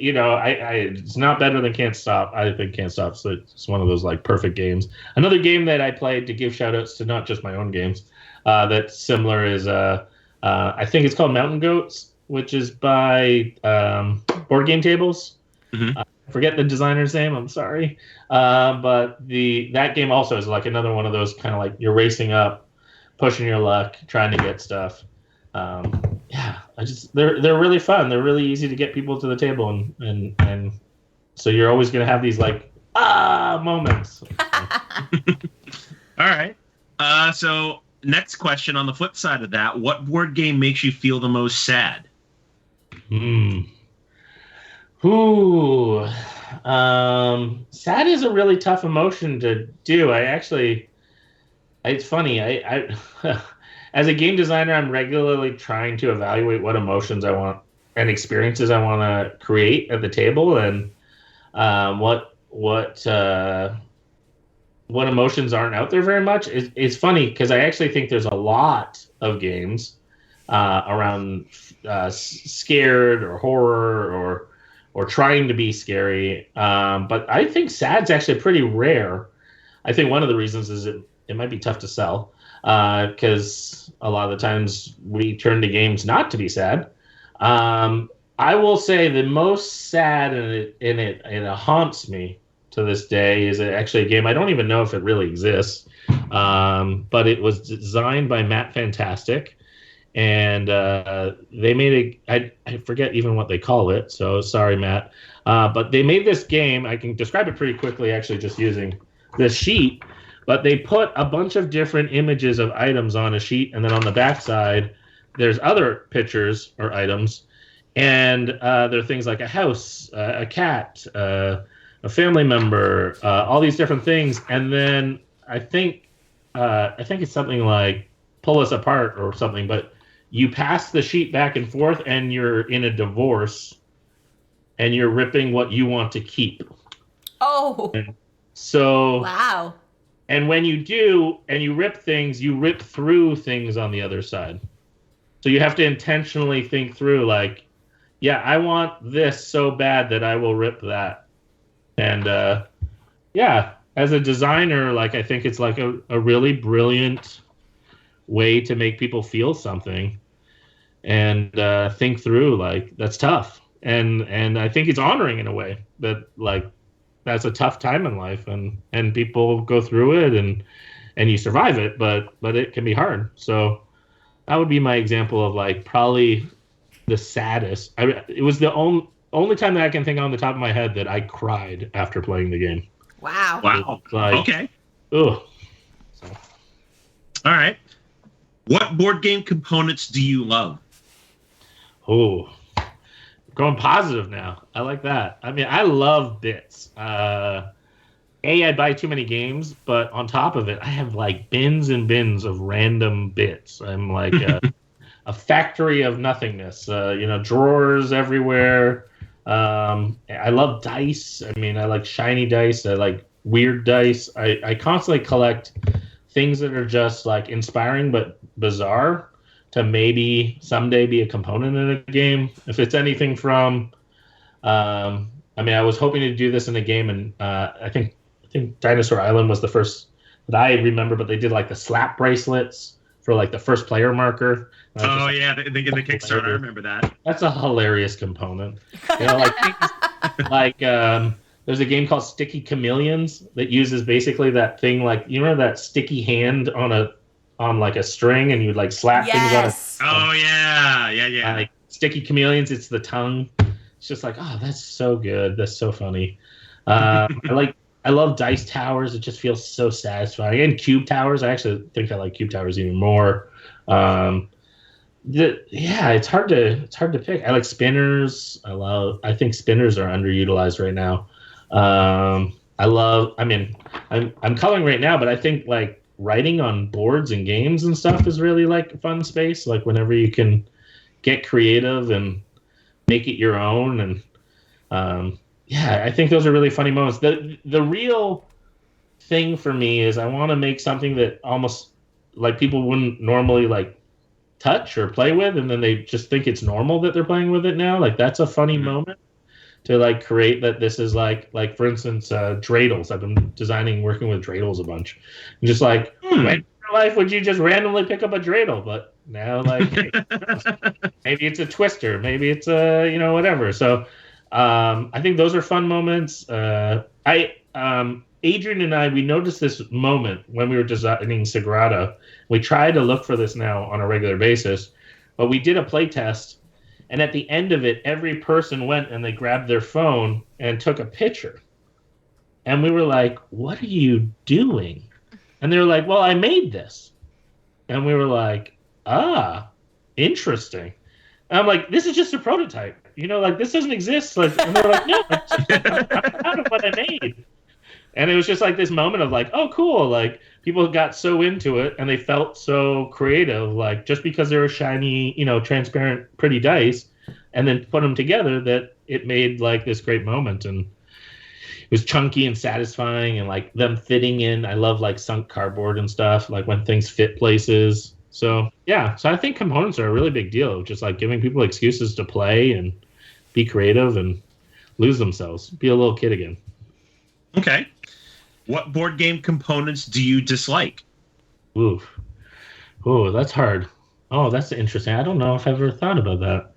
D: it's not better than Can't Stop. I think Can't Stop is it's one of those like perfect games. Another game that I played, to give shout outs to not just my own games, that's similar is I think it's called Mountain Goats, which is by Board Game Tables.
B: Mm-hmm.
D: Forget the designer's name. I'm sorry, but that game also is like another one of those kind of like you're racing up, pushing your luck, trying to get stuff. Yeah, they're really fun. They're really easy to get people to the table, and so you're always gonna have these like moments.
B: All right. So next question on the flip side of that, what board game makes you feel the most sad?
D: Ooh. Sad is a really tough emotion to do. It's funny. I as a game designer, I'm regularly trying to evaluate what emotions I want and experiences I want to create at the table, and what emotions aren't out there very much. It's funny because I actually think there's a lot of games around scared or horror or trying to be scary, but I think sad's actually pretty rare. I think one of the reasons is it might be tough to sell because a lot of the times we turn to games not to be sad. I will say the most sad, and it haunts me to this day, is actually a game I don't even know if it really exists, but it was designed by Matt Fantastic, and they made I forget even what they call it, so sorry, Matt, but they made this game. I can describe it pretty quickly actually just using this sheet, but they put a bunch of different images of items on a sheet, and then on the back side there's other pictures or items, and there are things like a house, a cat, a family member, all these different things, and then I think it's something like pull us apart or something, but you pass the sheet back and forth, and you're in a divorce, and you're ripping what you want to keep.
A: Oh.
D: So
A: wow.
D: And when you do, and you rip things, you rip through things on the other side. So you have to intentionally think through, like, yeah, I want this so bad that I will rip that. And yeah, as a designer, like, I think it's like a really brilliant way to make people feel something and think through, like, that's tough. And I think it's honoring in a way that, like, that's a tough time in life, and people go through it and you survive it, but it can be hard. So that would be my example of, like, probably the saddest. It was the only time that I can think on the top of my head that I cried after playing the game.
A: Wow.
B: Like, okay.
D: Ugh.
B: All right. What board game components do you love?
D: Oh, going positive now. I like that. I mean, I love bits. I buy too many games, but on top of it, I have like bins and bins of random bits. I'm like a factory of nothingness. Drawers everywhere. I love dice. I mean, I like shiny dice. I like weird dice. I constantly collect things that are just like inspiring but bizarre to maybe someday be a component in a game. If it's anything from, I was hoping to do this in a game, and I think Dinosaur Island was the first that I remember, but they did like the slap bracelets for like the first player marker.
B: Oh yeah, the Kickstarter. I remember that.
D: That's a hilarious component. There's a game called Sticky Chameleons that uses basically that thing, like, you know, that sticky hand on on like a string, and you'd like slap things on
A: Yes.
B: Oh yeah.
D: like Sticky Chameleons. It's the tongue. It's just like, oh, that's so good. That's so funny. I love Dice Towers. It just feels so satisfying. And Cube Towers. I actually think I like Cube Towers even more. It's hard to pick. I like Spinners. I think Spinners are underutilized right now. I'm coloring right now, but I think like writing on boards and games and stuff is really like a fun space. Like whenever you can get creative and make it your own, and I think those are really funny moments. The real thing for me is I want to make something that almost like people wouldn't normally like touch or play with, and then they just think it's normal that they're playing with it now. Like that's a funny moment to like create that. This is like for instance, dreidels. I've been working with dreidels a bunch. And just like when in your life would you just randomly pick up a dreidel? But now like maybe it's a twister, maybe it's a whatever. So I think those are fun moments. Adrian and I, we noticed this moment when we were designing Sagrada. We try to look for this now on a regular basis, but we did a play test, and at the end of it, every person went and they grabbed their phone and took a picture. And we were like, what are you doing? And they were like, well, I made this. And we were like, interesting. And I'm like, this is just a prototype. This doesn't exist. Like, and they were like, no, I'm proud of what I made. And it was just like this moment of like, oh, cool. Like people got so into it and they felt so creative, like just because they were shiny, transparent, pretty dice, and then put them together that it made like this great moment. And it was chunky and satisfying, and like them fitting in. I love like sunk cardboard and stuff, like when things fit places. So yeah, so I think components are a really big deal. Just like giving people excuses to play and be creative and lose themselves, be a little kid again.
B: Okay. What board game components do you dislike?
D: Ooh, that's hard. Oh, that's interesting. I don't know if I've ever thought about that.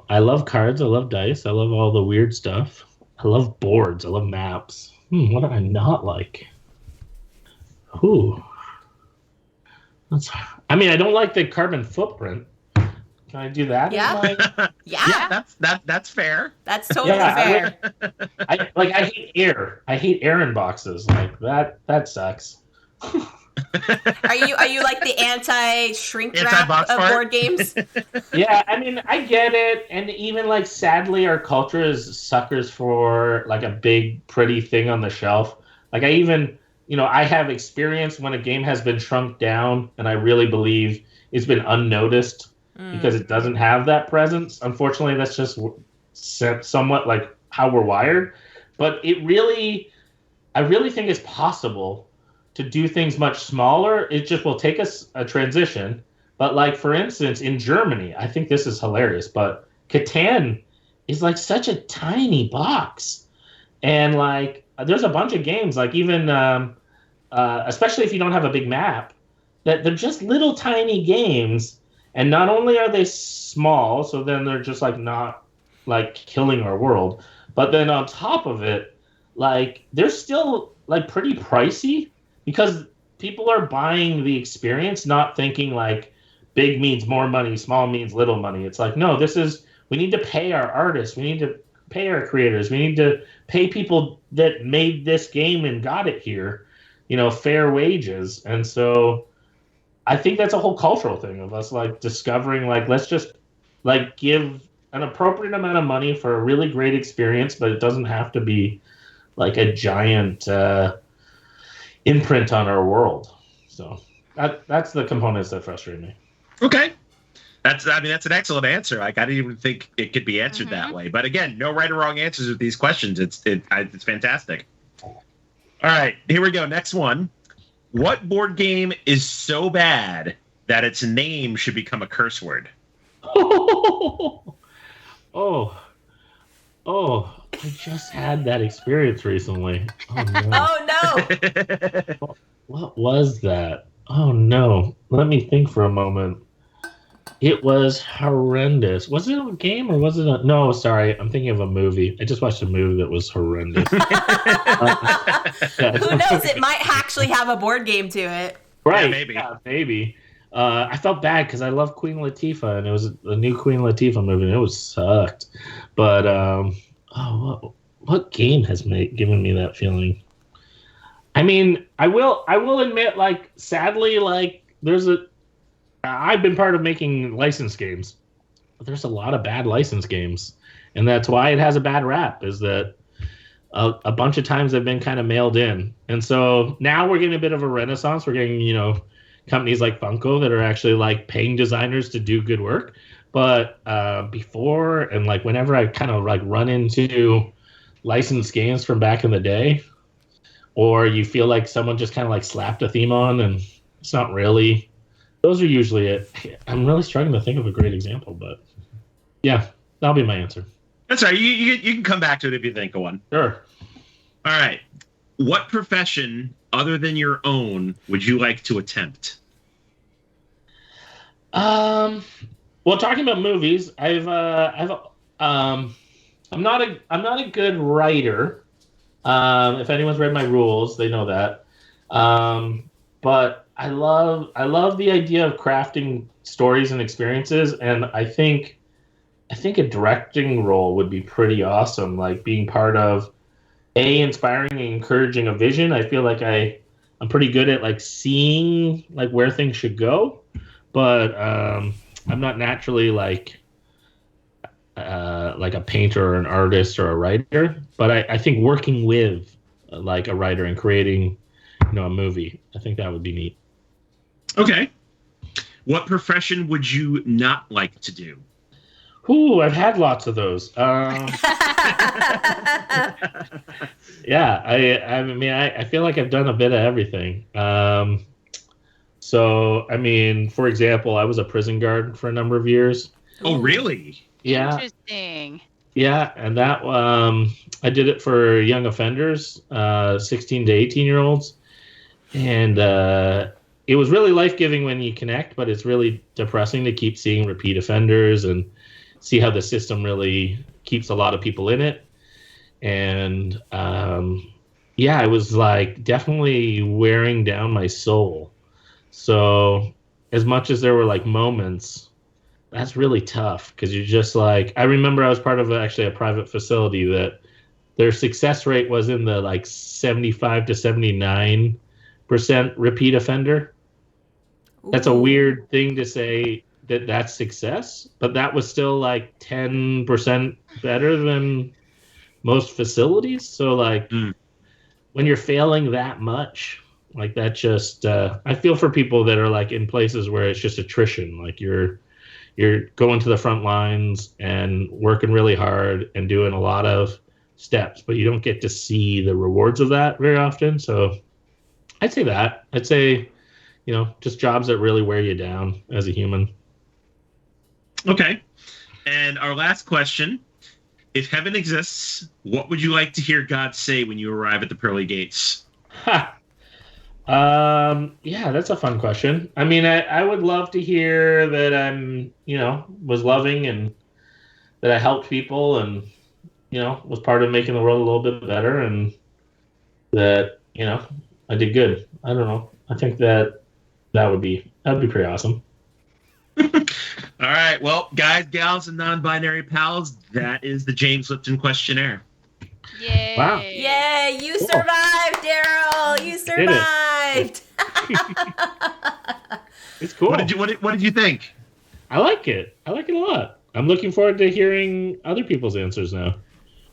D: I love cards. I love dice. I love all the weird stuff. I love boards. I love maps. What do I not like? I don't like the carbon footprint. Can I do that?
A: Yeah.
B: Yeah, that's fair.
A: That's totally fair.
D: I hate air. I hate air in boxes. Like that sucks.
A: Are you like the anti-shrink wrap
B: Anti-box
A: of
B: part?
A: board games?
D: Yeah, I get it. And even like sadly our culture is suckers for like a big pretty thing on the shelf. Like I even I have experience when a game has been shrunk down and I really believe it's been unnoticed because it doesn't have that presence. Unfortunately, that's just somewhat like how we're wired. But I really think it's possible to do things much smaller. It just will take us a transition. But like, for instance, in Germany, I think this is hilarious, but Catan is like such a tiny box. And like, there's a bunch of games, like even, especially if you don't have a big map, that they're just little tiny games. And not only are they small, so then they're just like not like killing our world, but then on top of it, like they're still like pretty pricey because people are buying the experience, not thinking like big means more money, small means little money. It's like, no, we need to pay our artists. We need to pay our creators. We need to pay people that made this game and got it here, fair wages. And so I think that's a whole cultural thing of us like discovering, like, let's just like give an appropriate amount of money for a really great experience, but it doesn't have to be like a giant imprint on our world. So that's the components that frustrate me.
B: Okay. That's an excellent answer. Like I didn't even think it could be answered that way. But again, no right or wrong answers with these questions. It's fantastic. All right, here we go. Next one. What board game is so bad that its name should become a curse word?
D: Oh, I just had that experience recently. Oh, no.
A: Oh, no.
D: What was that? Oh, no. Let me think for a moment. It was horrendous. Was it a game or was it a... No, sorry. I'm thinking of a movie. I just watched a movie that was horrendous.
A: Who knows? It might actually have a board game to it.
D: Right?
B: Yeah, maybe.
D: Yeah, maybe. I felt bad because I love Queen Latifah, and it was a new Queen Latifah movie, and it was sucked. But what game has given me that feeling? I mean, I will admit, like, sadly, like, I've been part of making licensed games, but there's a lot of bad licensed games, and that's why it has a bad rap. Is that a bunch of times they've been kind of mailed in, and so now we're getting a bit of a renaissance. We're getting companies like Funko that are actually like paying designers to do good work. But before, and like whenever I kind of like run into licensed games from back in the day, or you feel like someone just kind of like slapped a theme on and it's not really, those are usually it. I'm really struggling to think of a great example, but yeah, that'll be my answer.
B: That's all right. You can come back to it if you think of one.
D: Sure.
B: All right. What profession other than your own would you like to attempt?
D: Well, talking about movies, I'm not a good writer. If anyone's read my rules, they know that. But I love the idea of crafting stories and experiences, and I think a directing role would be pretty awesome. Like being part of inspiring and encouraging a vision. I feel like I'm pretty good at like seeing like where things should go, but I'm not naturally like a painter or an artist or a writer. But I think working with like a writer and creating a movie, I think that would be neat.
B: Okay. What profession would you not like to do?
D: Ooh, I've had lots of those. Yeah, I mean, I feel like I've done a bit of everything. So, I mean, for example, I was a prison guard for a number of years.
B: Oh, really?
D: Yeah.
C: Interesting.
D: Yeah, and that I did it for young offenders, 16 to 18-year-olds. And it was really life-giving when you connect, but it's really depressing to keep seeing repeat offenders and see how the system really keeps a lot of people in it. And yeah, it was like definitely wearing down my soul. So as much as there were like moments, that's really tough because you're just like, I remember I was part of actually a private facility that their success rate was in the like 75 to 79% repeat offender. Ooh. That's a weird thing to say that's success, but that was still like 10% better than most facilities. So like when you're failing that much, like that just I feel for people that are like in places where it's just attrition, like you're going to the front lines and working really hard and doing a lot of steps, but you don't get to see the rewards of that very often. So I'd say just jobs that really wear you down as a human.
B: Okay. And our last question, if heaven exists, what would you like to hear God say when you arrive at the pearly gates?
D: Yeah, that's a fun question. I mean, I would love to hear that I'm, was loving and that I helped people and, was part of making the world a little bit better and that, I did good. I don't know. I think that'd be pretty awesome.
B: All right. Well, guys, gals, and non-binary pals, that is the James Lipton questionnaire.
C: Yay.
D: Wow.
A: Yay, you survived, Daryl. You survived.
D: It's cool.
B: What did you think?
D: I like it. I like it a lot. I'm looking forward to hearing other people's answers now.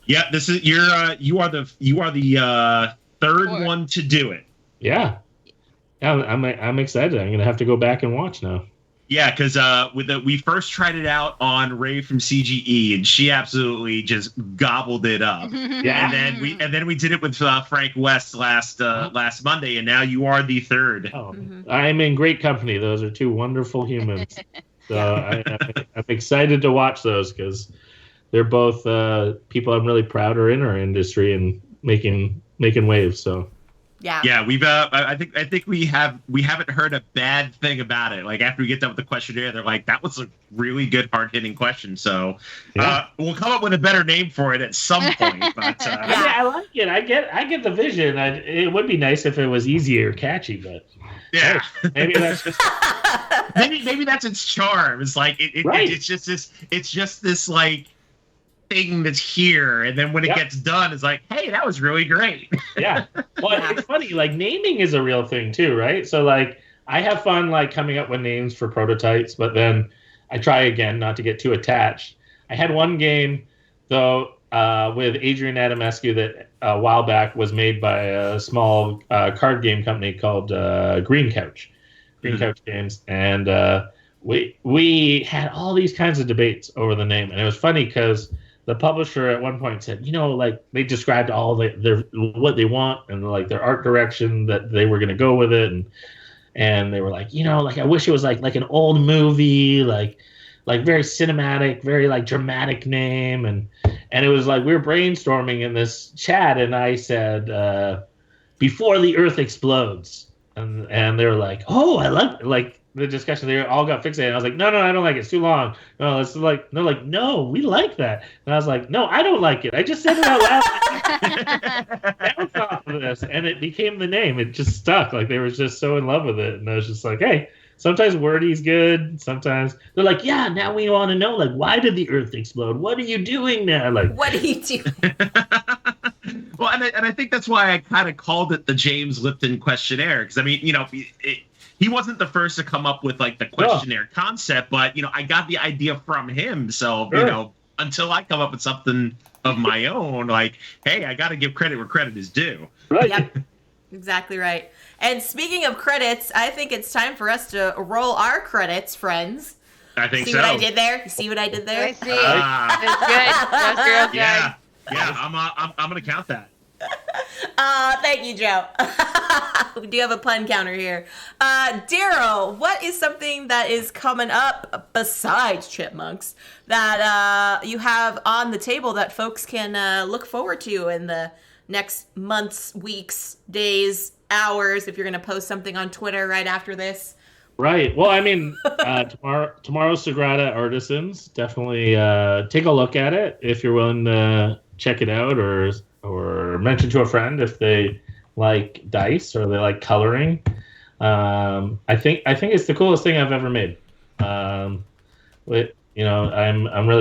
B: Yeah, this is you are the third one to do it.
D: Yeah. I'm excited. I'm gonna have to go back and watch now.
B: Yeah, because we first tried it out on Ray from CGE, and she absolutely just gobbled it up.
D: Yeah,
B: and then we did it with Frank West last Monday, and now you are the third.
D: Oh, I'm in great company. Those are two wonderful humans. So I'm excited to watch those because they're both people I'm really proud are in our industry and making waves. So
A: Yeah.
B: Yeah, we've I think we haven't heard a bad thing about it. Like after we get done with the questionnaire, they're like, that was a really good hard hitting question. So we'll come up with a better name for it at some point. But
D: I mean, I like it. I get the vision. It would be nice if it was easy or catchy, but
B: yeah,
D: hey, maybe that's just
B: maybe that's its charm. It's like it's just this like thing that's here, and then when it gets done, it's like, hey, that was really great.
D: Yeah. Well, it's funny. Like naming is a real thing too, right? So like I have fun like coming up with names for prototypes, but then I try again not to get too attached. I had one game though with Adrian Adamescu that a while back was made by a small card game company called Green Couch Games, and we had all these kinds of debates over the name, and it was funny because the publisher at one point said, like they described all their what they want and like their art direction that they were going to go with it, and they were like, like I wish it was like an old movie, like very cinematic, very like dramatic name, and it was like we were brainstorming in this chat, and I said, Before the Earth Explodes, and they were like, oh, I like the discussion. They all got fixated. And I was like, no, I don't like it. It's too long. No, it's like, no, like, no, we like that. And I was like, no, I don't like it. I just said it out loud. Bounce off of this, and it became the name. It just stuck. Like they were just so in love with it, and I was just like, hey. Sometimes wordy's good. Sometimes they're like, yeah, now we want to know, like, why did the Earth explode? What are you doing now? Like,
A: what are you doing?
B: Well, and I think that's why I kind of called it the James Lipton questionnaire, because I mean, he wasn't the first to come up with like the questionnaire concept, but I got the idea from him. So until I come up with something of my own, like, hey, I got to give credit where credit is due.
D: Right.
A: Yep. Exactly right. And speaking of credits, I think it's time for us to roll our credits, friends.
B: I think
A: see
B: so.
A: What I did there? You see what I did there?
C: I see. That's good. That's real good.
B: Yeah. I'm gonna count that.
A: Thank you, Joe. We do have a pun counter here. Daryl, what is something that is coming up besides Chipmunks that you have on the table that folks can look forward to in the next months, weeks, days, hours, if you're going to post something on Twitter right after this?
D: Right. Well, I mean, tomorrow's Sagrada Artisans. Definitely take a look at it if you're willing to check it out, or mention to a friend if they like dice or they like coloring. I think it's the coolest thing I've ever made. I'm really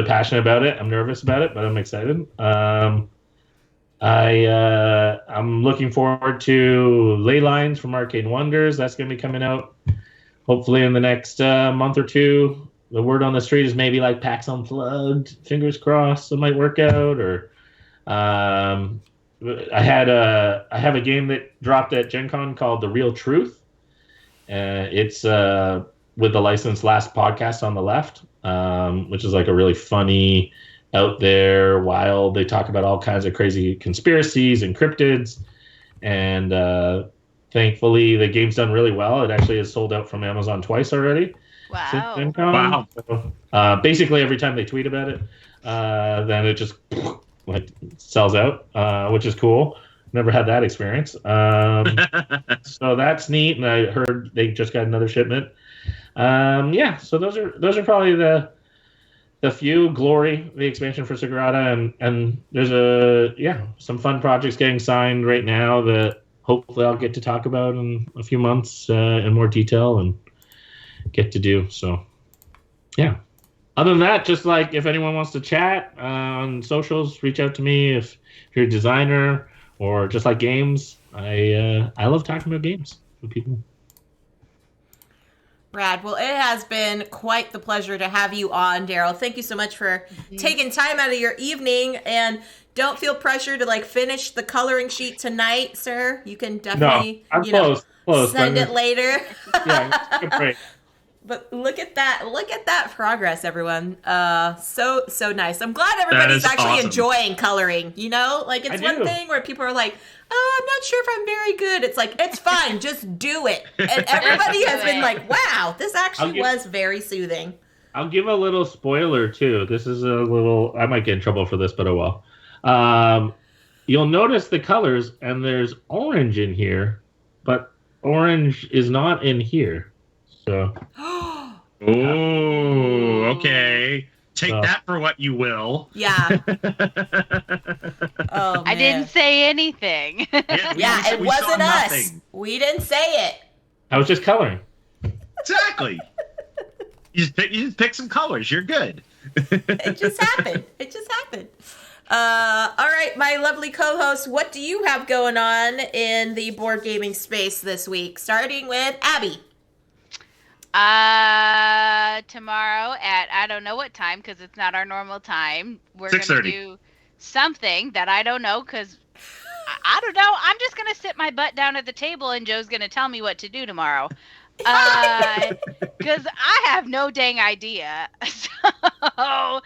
D: passionate about it. I'm nervous about it, but I'm excited. I'm looking forward to Ley Lines from Arcade Wonders. That's going to be coming out hopefully in the next month or two. The word on the street is maybe like PAX Unplugged. Fingers crossed it might work out. Or I have a game that dropped at Gen Con called The Real Truth. It's with the licensed Last Podcast on the Left, which is like a really funny, out there, wild. They talk about all kinds of crazy conspiracies and cryptids, and thankfully the game's done really well. It actually has sold out from Amazon twice already.
C: Wow.
D: Since Wow. So, basically every time they tweet about it, then it just like sells out, which is cool. Never had that experience. So that's neat, and I heard they just got another shipment. So those are probably the few. Glory, the expansion for Sagrada, and there's some fun projects getting signed right now that hopefully I'll get to talk about in a few months in more detail and get to do. So yeah. Other than that, just like if anyone wants to chat on socials, reach out to me if you're a designer or just like games. I love talking about games with people.
A: Rad. Well, it has been quite the pleasure to have you on, Daryl. Thank you so much for taking time out of your evening, and don't feel pressure to like finish the coloring sheet tonight, sir. You can definitely,
D: close,
A: send it later.
D: Yeah, great.
A: But look at that progress, everyone. So nice. I'm glad everybody's actually enjoying coloring. Like it's one thing where people are like, oh, I'm not sure if I'm very good. It's like, it's fine, just do it. And everybody has been like, wow, this actually was very soothing.
D: I'll give a little spoiler too. This is I might get in trouble for this, but oh well. you'll notice the colors, and there's orange in here, but orange is not in here. So.
B: Oh, okay. Take that for what you will.
A: Yeah. Oh, man.
C: I didn't say anything.
A: Yeah, it wasn't us. We didn't say it.
D: I was just coloring.
B: Exactly. You just pick some colors. You're good.
A: It just happened. All right, my lovely co-host, what do you have going on in the board gaming space this week? Starting with Abby.
C: Tomorrow at I don't know what time because it's not our normal time. We're going to do something that I don't know because I don't know. I'm just going to sit my butt down at the table and Joe's going to tell me what to do tomorrow. Because I have no dang idea. So that'll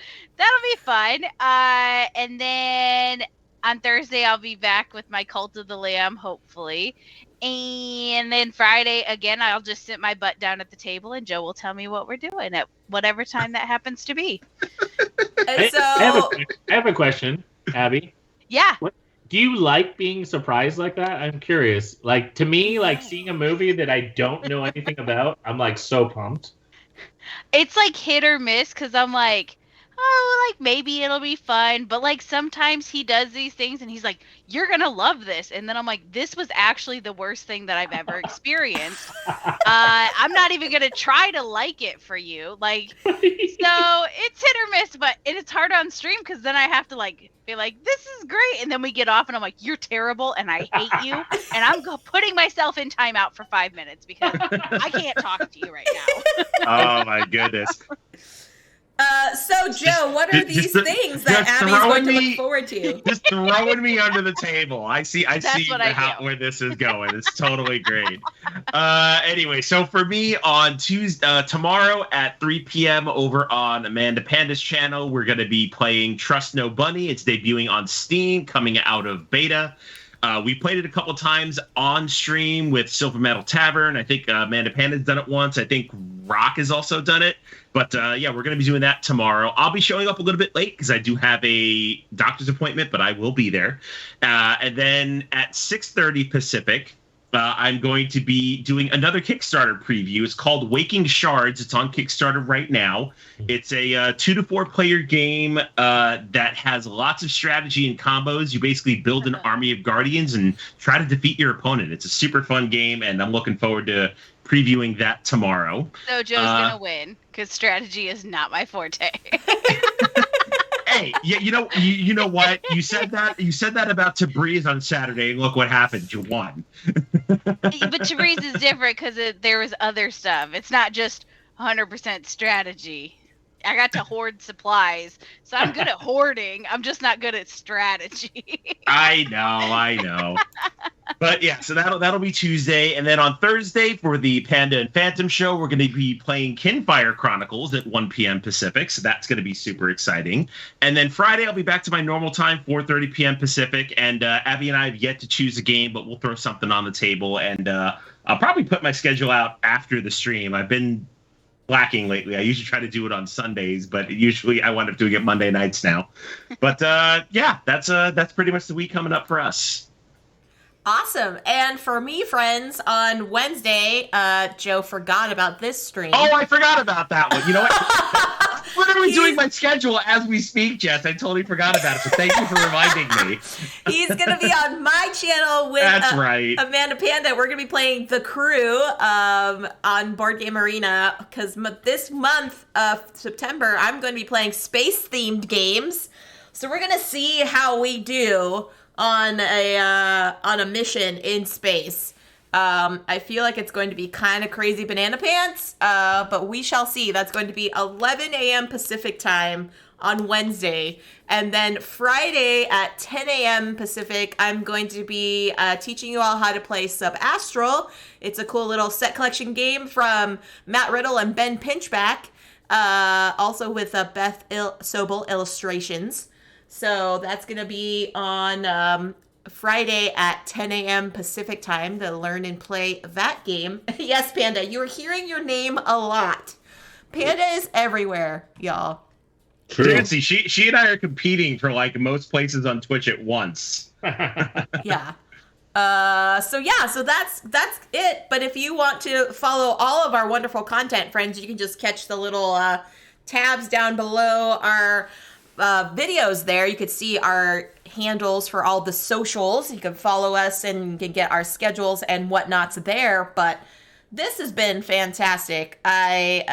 C: be fun. And then on Thursday, I'll be back with my Cult of the Lamb, hopefully. And then Friday, again, I'll just sit my butt down at the table and Joe will tell me what we're doing at whatever time that happens to be.
D: I have a question, Abby.
C: Yeah.
D: Do you like being surprised like that? I'm curious. Like, to me, like seeing a movie that I don't know anything about, I'm like so pumped.
C: It's like hit or miss because I'm like, oh, like maybe it'll be fun. But like sometimes he does these things and he's like, you're going to love this. And then I'm like, this was actually the worst thing that I've ever experienced. I'm not even going to try to like it for you. Like, so it's hit or miss, but it's hard on stream because then I have to like be like, this is great. And then we get off and I'm like, you're terrible and I hate you. And I'm putting myself in timeout for 5 minutes because I can't talk to you right now.
B: Oh my goodness.
A: So Joe, what are these things that Abby's going to look forward to?
B: Just throwing me under the table. I see where this is going. It's totally great. Anyway, so for me on Tuesday, tomorrow at 3 p.m. over on Amanda Panda's channel, we're going to be playing Trust No Bunny. It's debuting on Steam, coming out of beta. We played it a couple times on stream with Silver Metal Tavern. I think Amanda Panda's done it once. I think Rock has also done it. But yeah, we're going to be doing that tomorrow. I'll be showing up a little bit late because I do have a doctor's appointment, but I will be there. And then at 6:30 Pacific, I'm going to be doing another Kickstarter preview. It's called Waking Shards. It's on Kickstarter right now. It's a 2 to 4 player game that has lots of strategy and combos. You basically build an army of guardians and try to defeat your opponent. It's a super fun game, and I'm looking forward to previewing that tomorrow.
C: So Joe's going to win because strategy is not my forte.
B: Hey, you know what? You said that about Tabriz on Saturday, and look what happened. You won.
C: But Tabriz is different because there was other stuff. It's not just 100% strategy. I got to hoard supplies, so I'm good at hoarding. I'm just not good at strategy.
B: I know. But yeah, so that'll be Tuesday, and then on Thursday for the Panda and Phantom show, we're going to be playing Kinfire Chronicles at 1 p.m. Pacific, so that's going to be super exciting. And then Friday, I'll be back to my normal time, 4:30 p.m. Pacific, and Abby and I have yet to choose a game, but we'll throw something on the table, and I'll probably put my schedule out after the stream. I've been lacking lately. I usually try to do it on Sundays, but usually I wind up doing it Monday nights now. But yeah, that's pretty much the week coming up for us.
A: Awesome. And for me, friends, on Wednesday, Joe forgot about this stream.
B: Oh, I forgot about that one. You know what? We're literally doing my schedule as we speak, Jess. I totally forgot about it, so thank you for reminding me.
A: He's going to be on my channel with
B: That's right.
A: Amanda Panda. We're going to be playing The Crew on Board Game Arena because this month of September, I'm going to be playing space-themed games. So we're going to see how we do on a mission in space. I feel like it's going to be kind of crazy banana pants, but we shall see. That's going to be 11 a.m. Pacific time on Wednesday. And then Friday at 10 a.m. Pacific, I'm going to be teaching you all how to play Sub-Astral. It's a cool little set collection game from Matt Riddle and Ben Pinchback, also with Beth Sobel illustrations. So that's going to be on Friday at 10 a.m. Pacific time to learn and play that game. Yes, Panda, you're hearing your name a lot. Panda is everywhere, y'all.
D: True.
B: Nancy, she and I are competing for like most places on Twitch at once.
A: Yeah. So that's it. But if you want to follow all of our wonderful content, friends, you can just catch the little tabs down below our videos there. You could see our handles for all the socials. You can follow us and you can get our schedules and whatnots there. But this has been fantastic. I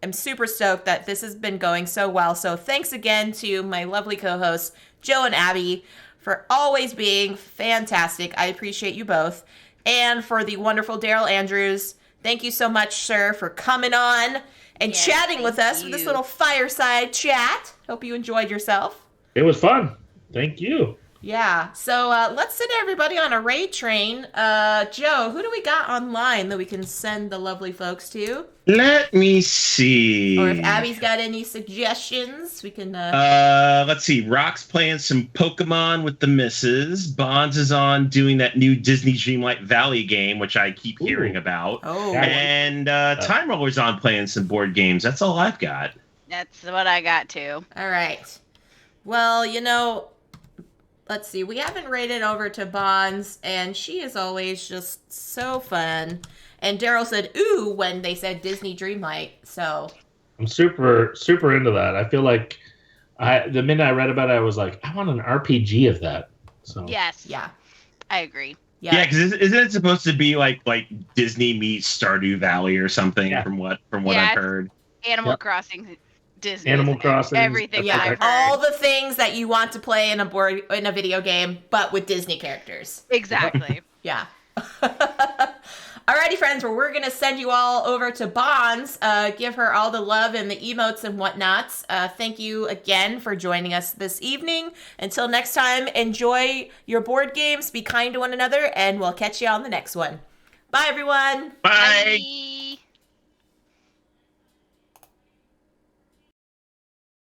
A: am super stoked that this has been going so well. So thanks again to my lovely co-hosts, Joe and Abby, for always being fantastic. I appreciate you both. And for the wonderful Daryl Andrews, thank you so much, sir, for coming on and chatting with us for this little fireside chat. Hope you enjoyed yourself.
D: It was fun. Thank you.
A: Yeah. So let's send everybody on a raid train. Joe, who do we got online that we can send the lovely folks to?
B: Let me see.
A: Or if Abby's got any suggestions, we can...
B: Let's see. Rock's playing some Pokemon with the missus. Bonds is on doing that new Disney Dreamlight Valley game, which I keep hearing about.
A: Oh.
B: And Time Roller's on playing some board games. That's all I've got.
C: That's what I got too.
A: All right. Well, let's see. We haven't raided over to Bonds, and she is always just so fun. And Daryl said, ooh, when they said Disney Dreamlight. So
D: I'm super, super into that. I feel like the minute I read about it, I was like, I want an RPG of that. So
C: Yes.
A: yeah.
C: I agree.
B: Yeah, because isn't it supposed to be like Disney meets Stardew Valley or something?
D: Yeah.
B: From what
C: Yeah,
B: I've heard.
C: Animal Crossing, Disney.
D: Animal Crossing.
C: Everything
A: Yeah,
C: I've heard.
A: all the things that you want to play in a video game, but with Disney characters.
C: Exactly.
A: Yeah. Alrighty, friends, well, we're going to send you all over to Bonds. Give her all the love and the emotes and whatnots. Thank you again for joining us this evening. Until next time, enjoy your board games, be kind to one another, and we'll catch you on the next one. Bye, everyone.
B: Bye.
C: Bye.